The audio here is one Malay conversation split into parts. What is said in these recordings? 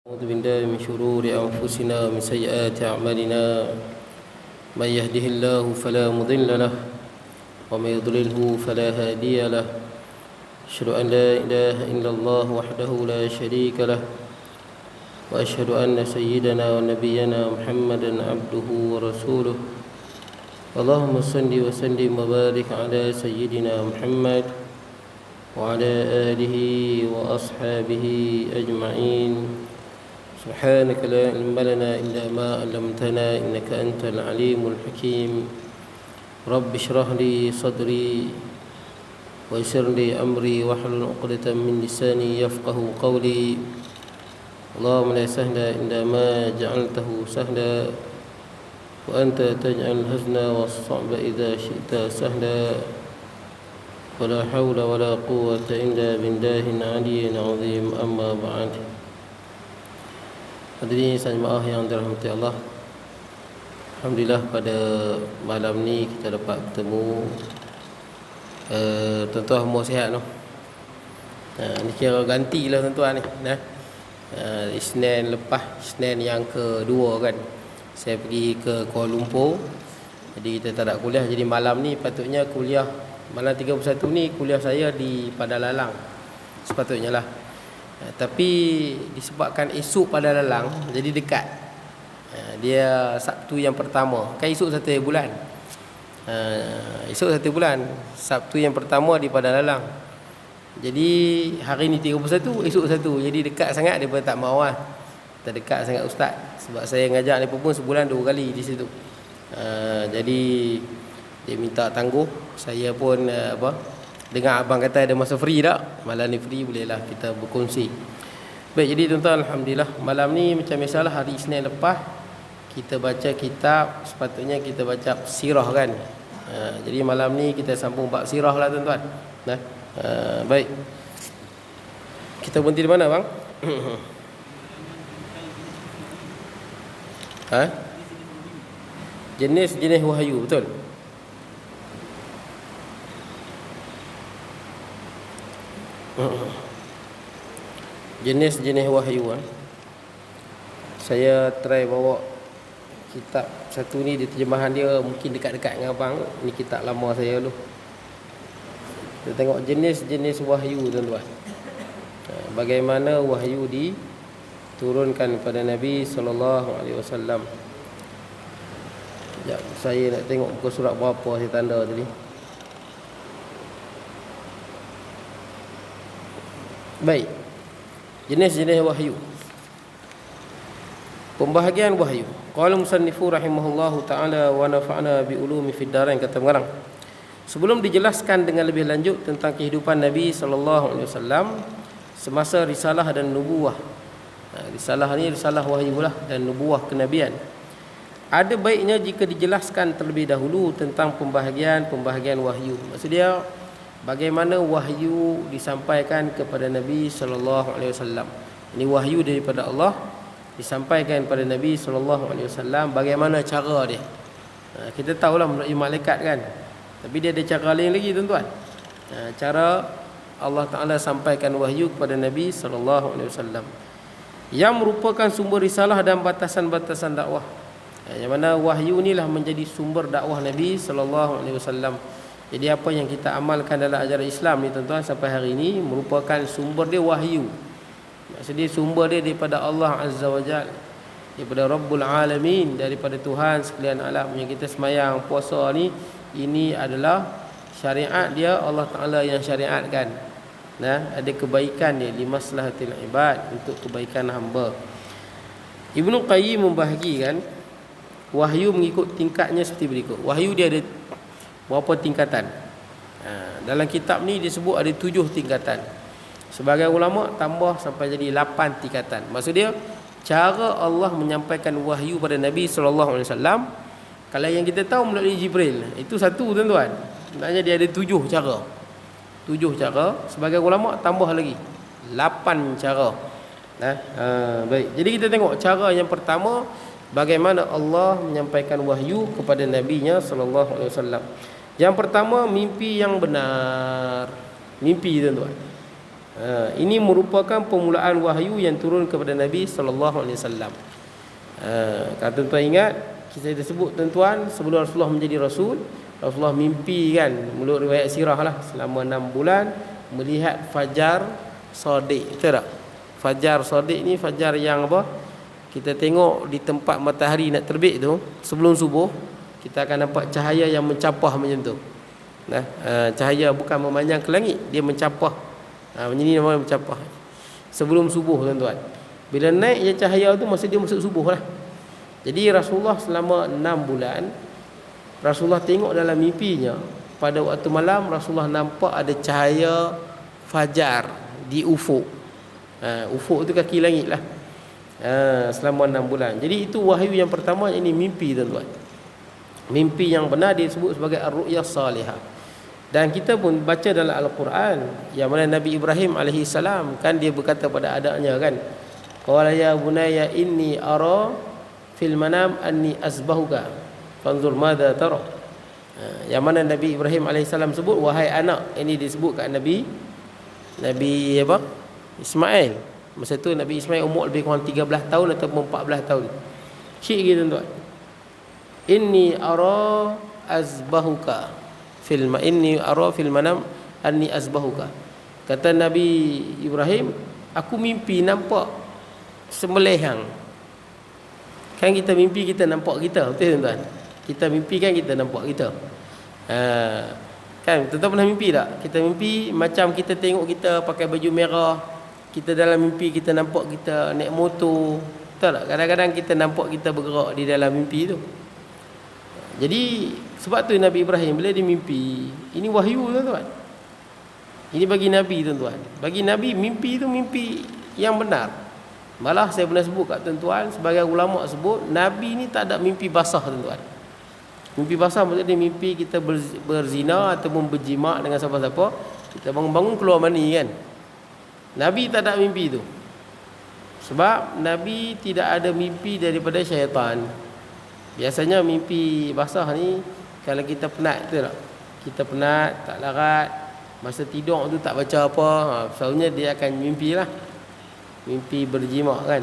أعوذ بالله من شرور أنفسنا ومن سيئات أعمالنا من يهده الله فلا مضل له ومن يضلله فلا هادي له أشهد أن لا إله إلا الله وحده لا شريك له وأشهد أن سيدنا ونبينا محمدا عبده ورسوله اللهم صل وسلم وبارك على سيدنا محمد وعلى آله وأصحابه أجمعين سبحانك لا علم لنا إلا ما علمتنا إنك أنت العليم الحكيم رب اشرح لي صدري ويسر لي أمري واحلل عقدة من لساني يفقه قولي اللهم لا سهل إلا ما جعلته سهلا وأنت تجعل الحزن والصعب إذا شئت سهلا ولا حول ولا قوة إلا بالله العلي العظيم أما بعد. Hadirin jemaah yang dirahmati Allah, alhamdulillah pada malam ni kita dapat bertemu. Tuan-tuan semua sihat tu. Ni kira gantilah tuan-tuan ni. Isnin lepas, Isnin yang kedua kan, saya pergi ke Kuala Lumpur. Jadi kita tak ada kuliah. Jadi malam ni patutnya kuliah, malam 31 ni kuliah saya di Padang sepatutnya lah. Tapi disebabkan esok pada Lalang jadi dekat. Dia Sabtu yang pertama. Kan esok 1 bulan. Esok 1 bulan. Sabtu yang pertama di Padang Lalang. Jadi hari ni 31, esok 1. Jadi dekat sangat daripada tak mau lah. Terdekat sangat ustaz. Sebab saya ngajak dia pun sebulan 2 kali di situ. Jadi dia minta tangguh. Saya pun dengar abang kata ada masa free tak? Malam ni free, bolehlah kita berkongsi. Baik, jadi tuan-tuan, alhamdulillah malam ni macam biasalah hari Isnin lepas kita baca kitab, sepatutnya kita baca sirah kan. Jadi malam ni kita sambung bab sirah lah tuan-tuan. Baik. Kita berhenti di mana bang? Jenis-jenis wahyu, betul? Jenis-jenis wahyu. Saya try bawa kitab satu ni, terjemahan dia mungkin dekat-dekat dengan abang. Ni kitab lama saya dulu. Kita tengok jenis-jenis wahyu tuan-tuan. Bagaimana wahyu diturunkan pada Nabi sallallahu alaihi wasallam. Sekejap, saya nak tengok muka surat berapa saya tanda tadi. Baik. Jenis-jenis wahyu. Pembahagian wahyu. Qala musannifu rahimahullahu taala wa nafa'na bi ulumi fid darain, kata pengarang. Sebelum dijelaskan dengan lebih lanjut tentang kehidupan Nabi sallallahu alaihi wasallam semasa risalah dan nubuwah. Risalah ni risalah wahyu lah, dan nubuwah kenabian. Ada baiknya jika dijelaskan terlebih dahulu tentang pembahagian wahyu. Maksudnya bagaimana wahyu disampaikan kepada Nabi sallallahu alaihi wasallam. Ini wahyu daripada Allah disampaikan kepada Nabi sallallahu alaihi wasallam, bagaimana cara dia. Kita tahulah melalui malaikat kan. Tapi dia ada cara lain lagi tuan-tuan. Cara Allah Taala sampaikan wahyu kepada Nabi sallallahu alaihi wasallam yang merupakan sumber risalah dan batasan-batasan dakwah. Yang mana wahyu inilah menjadi sumber dakwah Nabi sallallahu alaihi wasallam. Jadi apa yang kita amalkan dalam ajaran Islam ni tuan-tuan sampai hari ini merupakan sumber dia wahyu. Maksudnya sumber dia daripada Allah Azza wa Jalla, daripada Rabbul Alamin, daripada Tuhan sekalian alam. Yang kita semayang, puasa ni, ini adalah syariat dia, Allah Ta'ala yang syariatkan. Ada kebaikan dia, limaslahatil ibad, untuk kebaikan hamba. Ibnu Qayyim membahagikan wahyu mengikut tingkatnya seperti berikut. Wahyu dia ada berapa tingkatan? Dalam kitab ni disebut ada 7 tingkatan. Sebagai ulama tambah sampai jadi 8 tingkatan. Maksud dia cara Allah menyampaikan wahyu pada Nabi sallallahu alaihi wasallam, kalau yang kita tahu melalui Jibril, itu satu tuan-tuan. Sebenarnya dia ada 7 cara. 7 cara. Sebagai ulama tambah lagi 8 cara. Baik. Jadi kita tengok cara yang pertama, bagaimana Allah menyampaikan wahyu kepada Nabi-Nya sallallahu alaihi wasallam. Yang pertama, mimpi yang benar. Mimpi tuan-tuan. Ini merupakan permulaan wahyu yang turun kepada Nabi sallallahu alaihi wasallam. Kalau tuan-tuan ingat, kita sebut tuan-tuan sebelum Rasulullah menjadi rasul, Rasulullah mimpi kan, menurut riwayat sirah lah, selama 6 bulan melihat fajar shadiq. Betul tak? Fajar shadiq ni fajar yang apa? Kita tengok di tempat matahari nak terbit tu, sebelum subuh kita akan nampak cahaya yang mencapah macam tu. Nah, cahaya bukan memanjang ke langit, dia mencapah. Macam ni namanya mencapah. Sebelum subuh tuan-tuan. Bila naik je cahaya tu, masa dia masuk subuh lah. Jadi Rasulullah selama 6 bulan, Rasulullah tengok dalam mimpinya, pada waktu malam Rasulullah nampak ada cahaya fajar di ufuk. Ufuk tu kaki langit lah. Selama 6 bulan. Jadi itu wahyu yang pertama, ini mimpi tuan-tuan. Mimpi yang benar disebut sebagai ar-ru'ya salihah. Dan kita pun baca dalam Al-Quran yang mana Nabi Ibrahim AS kan dia berkata pada adaknya kan, qala ya bunayya inni ara fil manam anni asbahuka fanzur madza tara. Yang mana Nabi Ibrahim AS sebut, wahai anak, ini disebut kat Nabi apa? Ismail. Masa tu Nabi Ismail umur lebih kurang 13 tahun ataupun 14 tahun. Syik gitu tuan. Inni ara azbahuka inni ara fil manam anni azbahuka. Kata Nabi Ibrahim, aku mimpi nampak sembelihang. Kan kita mimpi kita nampak kita, betul tuan? Kita mimpi kan kita nampak kita. Kan tuan-tuan pernah mimpi tak? Kita mimpi macam kita tengok kita pakai baju merah, kita dalam mimpi kita nampak kita naik motor. Betul tak? Kadang-kadang kita nampak kita bergerak di dalam mimpi tu. Jadi sebab tu Nabi Ibrahim bila dia mimpi, ini wahyu tuan-tuan. Ini bagi Nabi tuan-tuan. Bagi Nabi mimpi itu mimpi yang benar. Malah saya pernah sebut kat tuan-tuan, sebagai ulama sebut Nabi ni tak ada mimpi basah tuan-tuan. Mimpi basah maksudnya dia mimpi kita berzina ataupun berjima dengan siapa-siapa, kita bangun-bangun keluar mani kan. Nabi tak ada mimpi itu. Sebab Nabi tidak ada mimpi daripada syaitan. Biasanya mimpi basah ni kalau kita penat, betul tak? Kita penat, tak larat, masa tidur tu tak baca apa, selalunya dia akan mimpi lah. Mimpi berjima kan.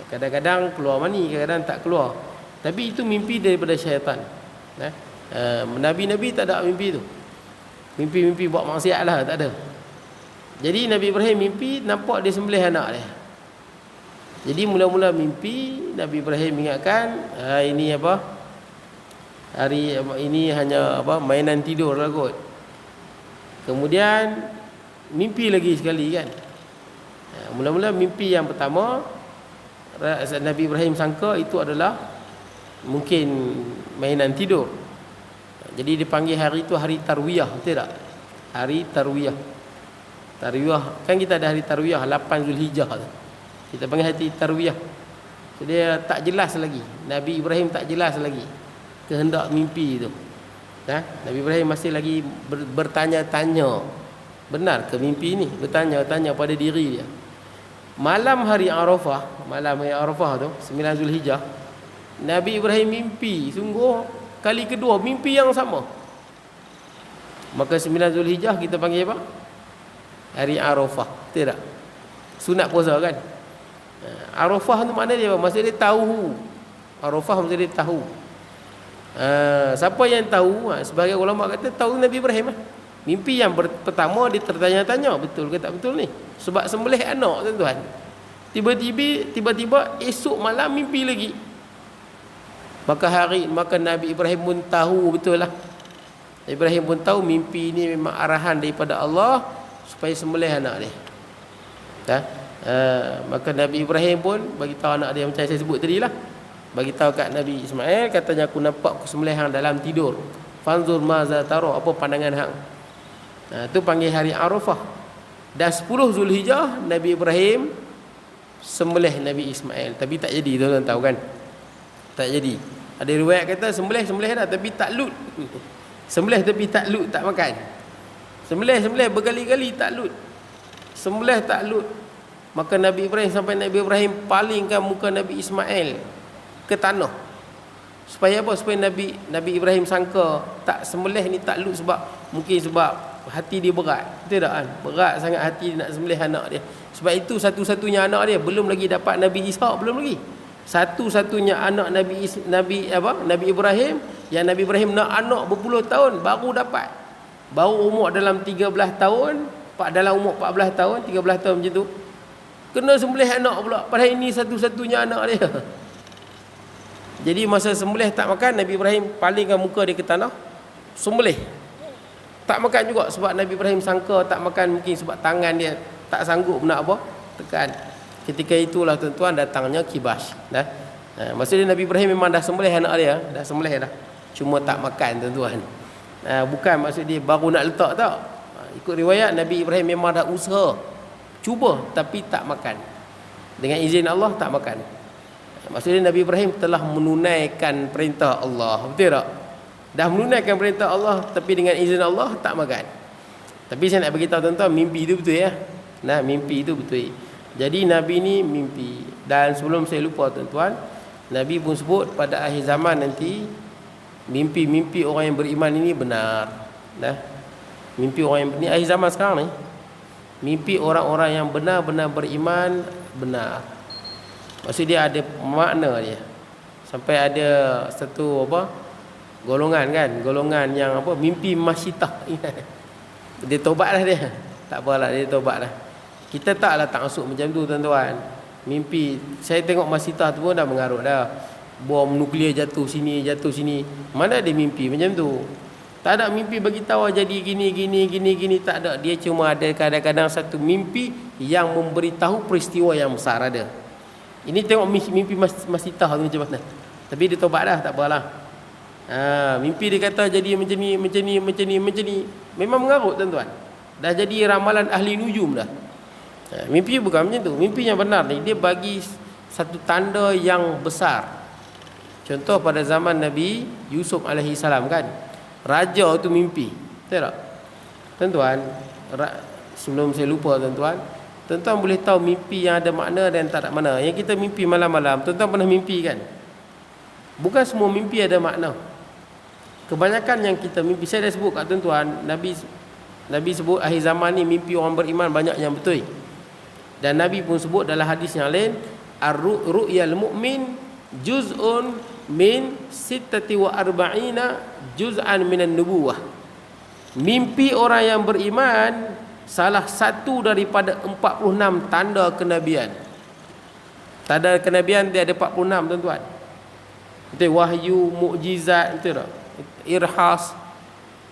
Kadang-kadang keluar mani, kadang-kadang tak keluar. Tapi itu mimpi daripada syaitan. Nabi-Nabi tak ada mimpi tu. Mimpi-mimpi buat maksiat lah, tak ada. Jadi Nabi Ibrahim mimpi nampak dia sembelih anak dia. Jadi mula-mula mimpi Nabi Ibrahim ingatkan, ini apa? Hari ini hanya apa? Mainan tidur lah kot. Kemudian mimpi lagi sekali kan. Mula-mula mimpi yang pertama Nabi Ibrahim sangka itu adalah mungkin mainan tidur. Jadi dipanggil hari itu hari Tarwiyah, betul tak? Hari Tarwiyah. Tarwiyah kan kita ada hari Tarwiyah 8 Zulhijjah tu. Kita panggil hari Tarwiyah. So, dia tak jelas lagi. Nabi Ibrahim tak jelas lagi kehendak mimpi itu. Nabi Ibrahim masih lagi bertanya-tanya, benar ke mimpi ini? Bertanya-tanya pada diri dia. Malam hari Arafah tu 9 Zulhijjah, Nabi Ibrahim mimpi sungguh kali kedua mimpi yang sama. Maka 9 Zulhijjah kita panggil apa? Hari Arafah. Betul tak? Sunat puasa kan? Arafah tu makna dia apa? Maksud dia tahu. Arafah maksud dia tahu. Siapa yang tahu? Sebagai ulama kata tahu Nabi Ibrahim lah. Mimpi yang pertama dia tertanya-tanya, betul ke tak betul ni? Sebab sembelih anak tuan-tuan. Tiba-tiba esok malam mimpi lagi. Maka Nabi Ibrahim pun tahu betul lah. Nabi Ibrahim pun tahu mimpi ini memang arahan daripada Allah supaya sembelih anak dia. Maka Nabi Ibrahim pun bagi tahu anak dia macam saya sebut tadi lah. Bagi tahu kat Nabi Ismail, katanya aku nampak sembelih hang dalam tidur. Fanzur maza tara, apa pandangan hang? Itu panggil hari Arafah. Dan 10 Zulhijjah Nabi Ibrahim sembelih Nabi Ismail, tapi tak jadi, tuan-tuan tahu kan? Tak jadi. Ada riwayat kata sembelih dah tapi tak lut. Sembelih tapi tak lut, tak makan. Sembelih berkali-kali tak lut. Sembelih tak lut. Maka Nabi Ibrahim sampai Nabi Ibrahim palingkan muka Nabi Ismail ke tanah. Supaya apa? Supaya Nabi Ibrahim sangka tak sembelih ni tak lut sebab mungkin sebab hati dia berat. Betul tak kan? Berat sangat hati dia nak sembelih anak dia. Sebab itu satu-satunya anak dia, belum lagi dapat Nabi Ishaq, belum lagi. Satu-satunya anak Nabi Ibrahim, yang Nabi Ibrahim nak anak berpuluh tahun baru dapat. Baru umur dalam 13 tahun, dalam umur 14 tahun, 13 tahun macam tu. Kena sembelih anak pula. Padahal ini satu-satunya anak dia. Jadi masa sembelih tak makan, Nabi Ibrahim palingkan muka dia ke tanah, sembelih. Tak makan juga sebab Nabi Ibrahim sangka tak makan mungkin sebab tangan dia tak sanggup nak apa? Tekan. Ketika itulah tuan-tuan datangnya kibas. Maksudnya Nabi Ibrahim memang dah sembelih anak dia, dah sembelih dah. Cuma tak makan tuan-tuan. Bukan maksud dia baru nak letak tak. Ikut riwayat Nabi Ibrahim memang dah usaha, cuba tapi tak makan. Dengan izin Allah tak makan. Maksudnya Nabi Ibrahim telah menunaikan perintah Allah. Betul tak? Dah menunaikan perintah Allah, tapi dengan izin Allah tak makan. Tapi saya nak beritahu tuan-tuan, mimpi itu betul ya. Mimpi itu betul. Jadi Nabi ni mimpi. Dan sebelum saya lupa tuan-tuan, Nabi pun sebut pada akhir zaman nanti, mimpi-mimpi orang yang beriman ini benar. Mimpi orang yang ni akhir zaman sekarang ni, mimpi orang-orang yang benar-benar beriman benar. Maksud dia ada makna dia. Sampai ada satu golongan kan, golongan yang mimpi masyitah. Dia tobatlah dia. Tak apalah, dia tobatlah. Kita taklah tak masuk macam tu tuan-tuan. Mimpi, saya tengok masyitah tu pun dah mengarut dah. Bom nuklear jatuh sini. Mana ada mimpi macam tu? Tak ada mimpi bagi tahu jadi gini, tak ada. Dia cuma ada kadang-kadang satu mimpi yang memberitahu peristiwa yang besar ada. Ini tengok mimpi masyitah tu macam mana. Tapi dia tobat dah, tak apalah. Mimpi dia kata jadi macam ni. Memang mengarut tuan-tuan. Dah jadi ramalan ahli nujum dah. Mimpi bukan macam tu. Mimpi yang benar ni, dia bagi satu tanda yang besar. Contoh pada zaman Nabi Yusuf alaihi salam kan, raja tu mimpi. Betul tak? Tuan-tuan, sebelum saya lupa tuan-tuan boleh tahu mimpi yang ada makna dan tak ada makna. Yang kita mimpi malam-malam, tuan-tuan pernah mimpi kan? Bukan semua mimpi ada makna. Kebanyakan yang kita mimpi, saya dah sebut kat tuan-tuan, Nabi sebut akhir zaman ni mimpi orang beriman banyak yang betul. Dan Nabi pun sebut dalam hadis yang lain, ar-ru'yal mu'min juz'un min sittati wa arba'ina juz'an minan nubuwah. Mimpi orang yang beriman salah satu daripada 46 tanda kenabian. Tanda kenabian dia ada 46 tuan-tuan. Betul, wahyu, mukjizat, betul tak? Irhas.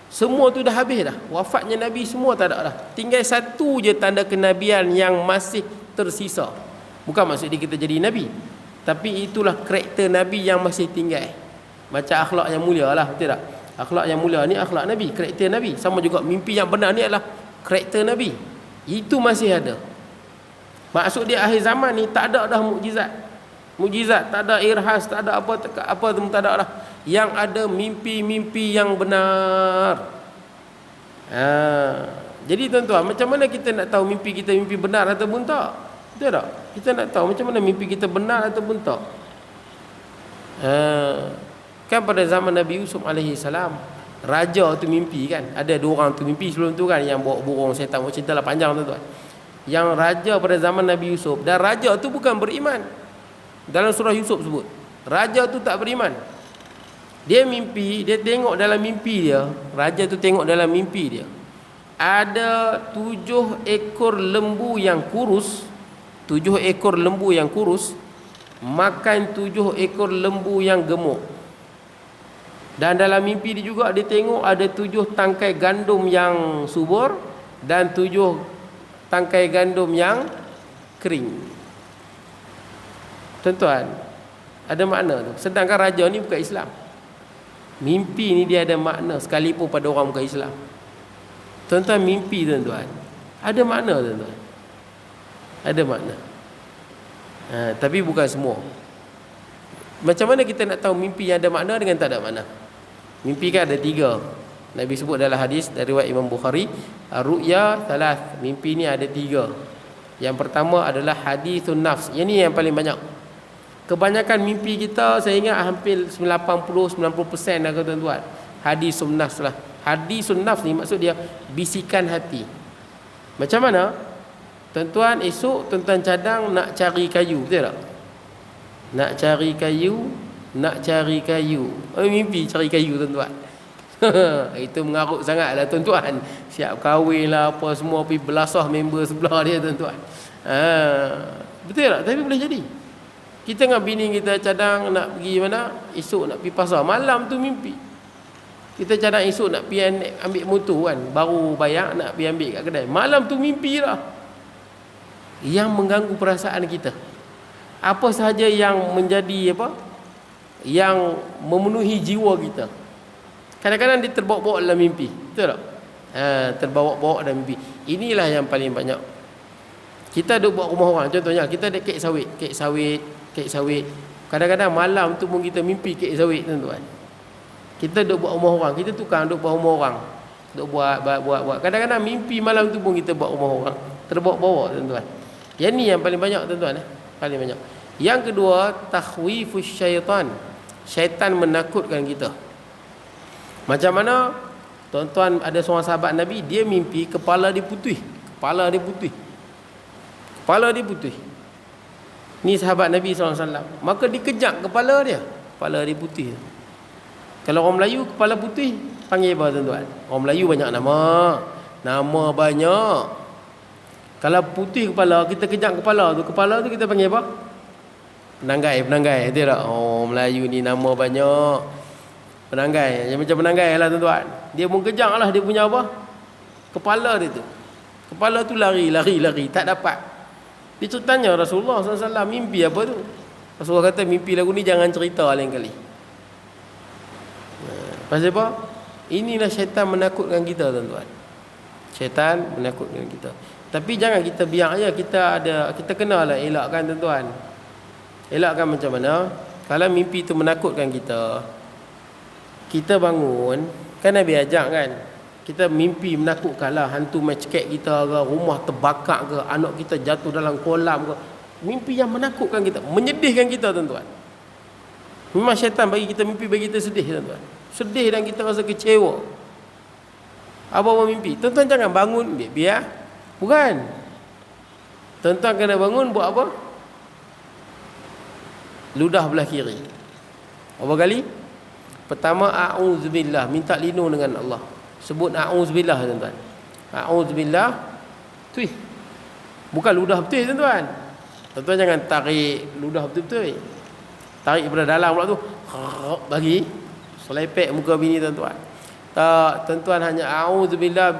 Semua tu dah habis dah. Wafatnya Nabi semua tak ada dah. Tinggal satu je tanda kenabian yang masih tersisa. Bukan maksud dia kita jadi Nabi, tapi itulah karakter Nabi yang masih tinggal. Macam akhlak yang mulia lah, betul tak? Akhlak yang mulia ni akhlak Nabi, karakter Nabi. Sama juga mimpi yang benar ni adalah karakter Nabi. Itu masih ada. Maksud dia akhir zaman ni tak ada dah mukjizat, tak ada irhas, tak ada apa tu, tak ada dah. Yang ada mimpi-mimpi yang benar. Jadi tuan-tuan, macam mana kita nak tahu mimpi kita mimpi benar ataupun tak? Betul tak? Kita nak tahu macam mana mimpi kita benar ataupun tak. Kan pada zaman Nabi Yusuf alaihi salam, raja tu mimpi kan. Ada dua orang tu mimpi sebelum tu kan, yang bawa burung. Saya tak mau cerita lah panjang tuan-tuan. Yang raja pada zaman Nabi Yusuf, dan raja tu bukan beriman. Dalam surah Yusuf sebut, raja tu tak beriman. Dia mimpi, dia tengok dalam mimpi dia, raja tu tengok dalam mimpi dia, ada 7 ekor lembu yang kurus, 7 ekor lembu yang kurus makan 7 ekor lembu yang gemuk. Dan dalam mimpi dia juga dia tengok ada 7 tangkai gandum yang subur dan 7 tangkai gandum yang kering. Tuan-tuan, ada makna tu. Sedangkan raja ni bukan Islam. Mimpi ni dia ada makna sekalipun pada orang bukan Islam. Tuan-tuan, mimpi tuan-tuan ada makna tuan-tuan. Ada makna. Tapi bukan semua. Macam mana kita nak tahu mimpi yang ada makna dengan tak ada makna? Mimpi kan ada 3. Nabi sebut dalam hadis dari riwayat Imam Bukhari, ar-ru'ya thalath. Mimpi ni ada 3. Yang pertama adalah hadithun nafs. Yang ni yang paling banyak. Kebanyakan mimpi kita, saya ingat hampir 80-90% lah tuan-tuan, hadithun nafs lah. Hadisun nafs ni maksud dia bisikan hati. Macam mana? Tuan-tuan, esok tuan-tuan cadang nak cari kayu, betul tak? Nak cari kayu, nak cari kayu. Mimpi cari kayu tuan-tuan. Itu mengarut sangatlah tuan-tuan. Siap kahwin lah apa semua, pergi belasah member sebelah dia tuan-tuan. Betul tak? Tapi boleh jadi. Kita dengan bini kita cadang nak pergi mana? Esok nak pergi pasar. Malam tu mimpi. Kita cadang esok nak pergi ambil motor kan. Baru bayar nak pergi ambil kat kedai. Malam tu mimpi lah. Yang mengganggu perasaan kita. Apa sahaja yang menjadi apa? Yang memenuhi jiwa kita. Kadang-kadang dia terbawa-bawa dalam mimpi. Betul tak? Terbawa-bawa dalam mimpi. Inilah yang paling banyak. Kita duduk buat rumah orang. Contohnya kita ada kek sawit. Kadang-kadang malam tu pun kita mimpi kek sawit tuan-tuan. Kita duduk buat rumah orang. Kita tukang duduk buat rumah orang. Duduk buat. Kadang-kadang mimpi malam tu pun kita buat rumah orang. Terbawa-bawa tuan-tuan. Yang ni yang paling banyak tuan-tuan. Paling banyak. Yang kedua, takhwifus syaitan. Syaitan menakutkan kita. Macam mana? Tuan-tuan, ada seorang sahabat Nabi, dia mimpi kepala dia putih. Kepala dia putih. Ni sahabat Nabi SAW. Maka dikejap kepala dia. Kepala dia putih. Kalau orang Melayu, kepala putih, panggil apa tuan-tuan? Orang Melayu banyak nama. Nama banyak. Kalau putih kepala, kita kejap kepala tu kita panggil apa? Penanggai. Betul tak? Oh, Melayu ni nama banyak. Penanggai. Yang macam penanggai lah tuan-tuan. Dia pun kejap lah dia punya apa? Kepala dia tu. Kepala tu lari. Tak dapat. Dia tanya Rasulullah SAW, mimpi apa tu? Rasulullah kata, mimpi lagu ni jangan cerita lain kali. Pasal apa? Inilah syaitan menakutkan kita tuan-tuan. Syaitan menakutkan kita. Tapi jangan kita biar aja, kita kenalah elakkan tuan-tuan. Elakkan macam mana? Kalau mimpi tu menakutkan kita, kita bangun, kan Nabi ajak kan? Kita mimpi menakutkanlah, hantu main cekek kita ke, rumah terbakar ke, anak kita jatuh dalam kolam ke. Mimpi yang menakutkan kita, menyedihkan kita tuan-tuan. Memang syaitan bagi kita mimpi, bagi kita sedih tuan-tuan. Sedih dan kita rasa kecewa. Apa mimpi? Tuan-tuan jangan bangun biar. Bukan. Tuan-tuan kena bangun buat apa? Ludah belah kiri. Apa kali? Pertama, a'udzubillah, minta lindung dengan Allah. Sebut a'udzubillah tuan-tuan. A'udzubillah. Tuih. Bukan ludah betul tuan-tuan. Tuan-tuan jangan tarik ludah betul-betul. Tarik daripada dalam pula tu. Bagi selepek muka bini tuan-tuan. Tak, tuan-tuan hanya a'udzubillah.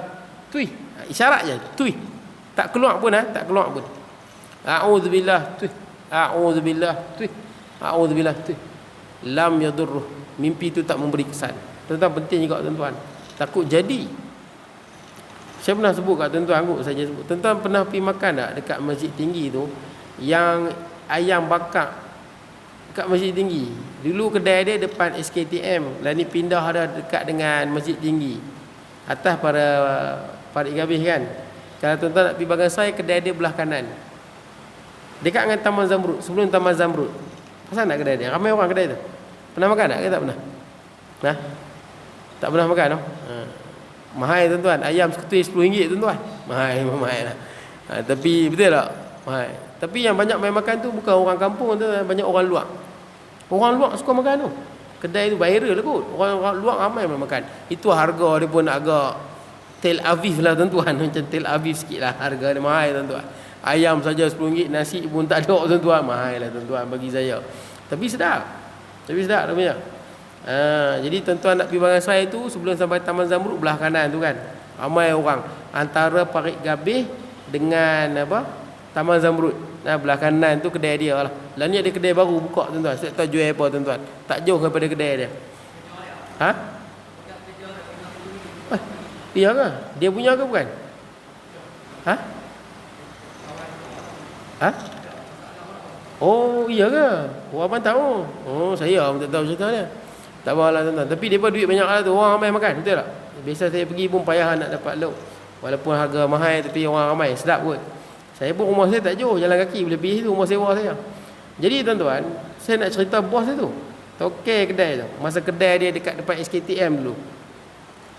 Tuih. Isyarat je. Tuih. Tak keluar pun tak keluar pun. A'udzubillah. Tuih. A'udzubillah. Tuih. A'udzubillah. Tuih. Lam yadurruh. Mimpi itu tak memberi kesan. Tuan-tuan penting juga tuan-tuan. Takut jadi. Saya pernah sebut kat tuan-tuan kot, saya sebut. Tuan-tuan pernah pergi makan tak dekat masjid tinggi tu yang ayam bakar dekat masjid tinggi. Dulu kedai dia depan SKTM, lah ni pindah dah dekat dengan masjid tinggi. Atas para Farid Gabih kan. Kalau tuan-tuan nak pergi Bagasai, kedai dia belah kanan. Dekat dengan Taman Zamrud, sebelum Taman Zamrud. Pasal nak kedai dia? Ramai orang kedai tu. Pernah makan tak ke tak pernah? Nah. Tak pernah makan no? Mahal tuan-tuan. Ayam seketui RM10 tuan-tuan. Mahal lah. Tapi betul tak? Mahal. Tapi yang banyak main makan tu bukan orang kampung tu, banyak orang luar. Orang luar suka makan tu. Kedai tu viral lah kot. Orang luar ramai main makan. Itu harga dia pun agak Tel Aviv lah tuan-tuan. Macam Tel Aviv sikit lah. Harga dia mahal tuan-tuan. Ayam saja RM10, nasi pun tak ada tuan-tuan. Mahal lah tuan-tuan bagi saya. Tapi sedap dia punya. Jadi tuan-tuan nak pergi Bagasai tu, sebelum sampai Taman Zamrud belah kanan tu kan, ramai orang antara Farid Gabih dengan apa, Taman Zamrud. Belah kanan tu kedai dia lah. Lah ni ada kedai baru buka tuan-tuan. Saya tak tahu jual apa tuan-tuan. Tak jauh daripada kedai dia. Iya ke? Dia punya ke bukan? Oh, iya ke? Orang tahu. Oh, saya pun tak tahu cerita dia. Tak apalah tuan-tuan. Tapi depa duit banyak lah tu. Orang ramai makan, betul tak? Biasa saya pergi pun payah nak dapat lauk. Walaupun harga mahal tapi orang ramai, sedap kot. Saya pun rumah saya tak jauh, jalan kaki boleh pergi tu, rumah sewa saya. Jadi tuan-tuan, saya nak cerita bos dia tu. Tokek kedai tu. Masa kedai dia dekat depan SKTM dulu.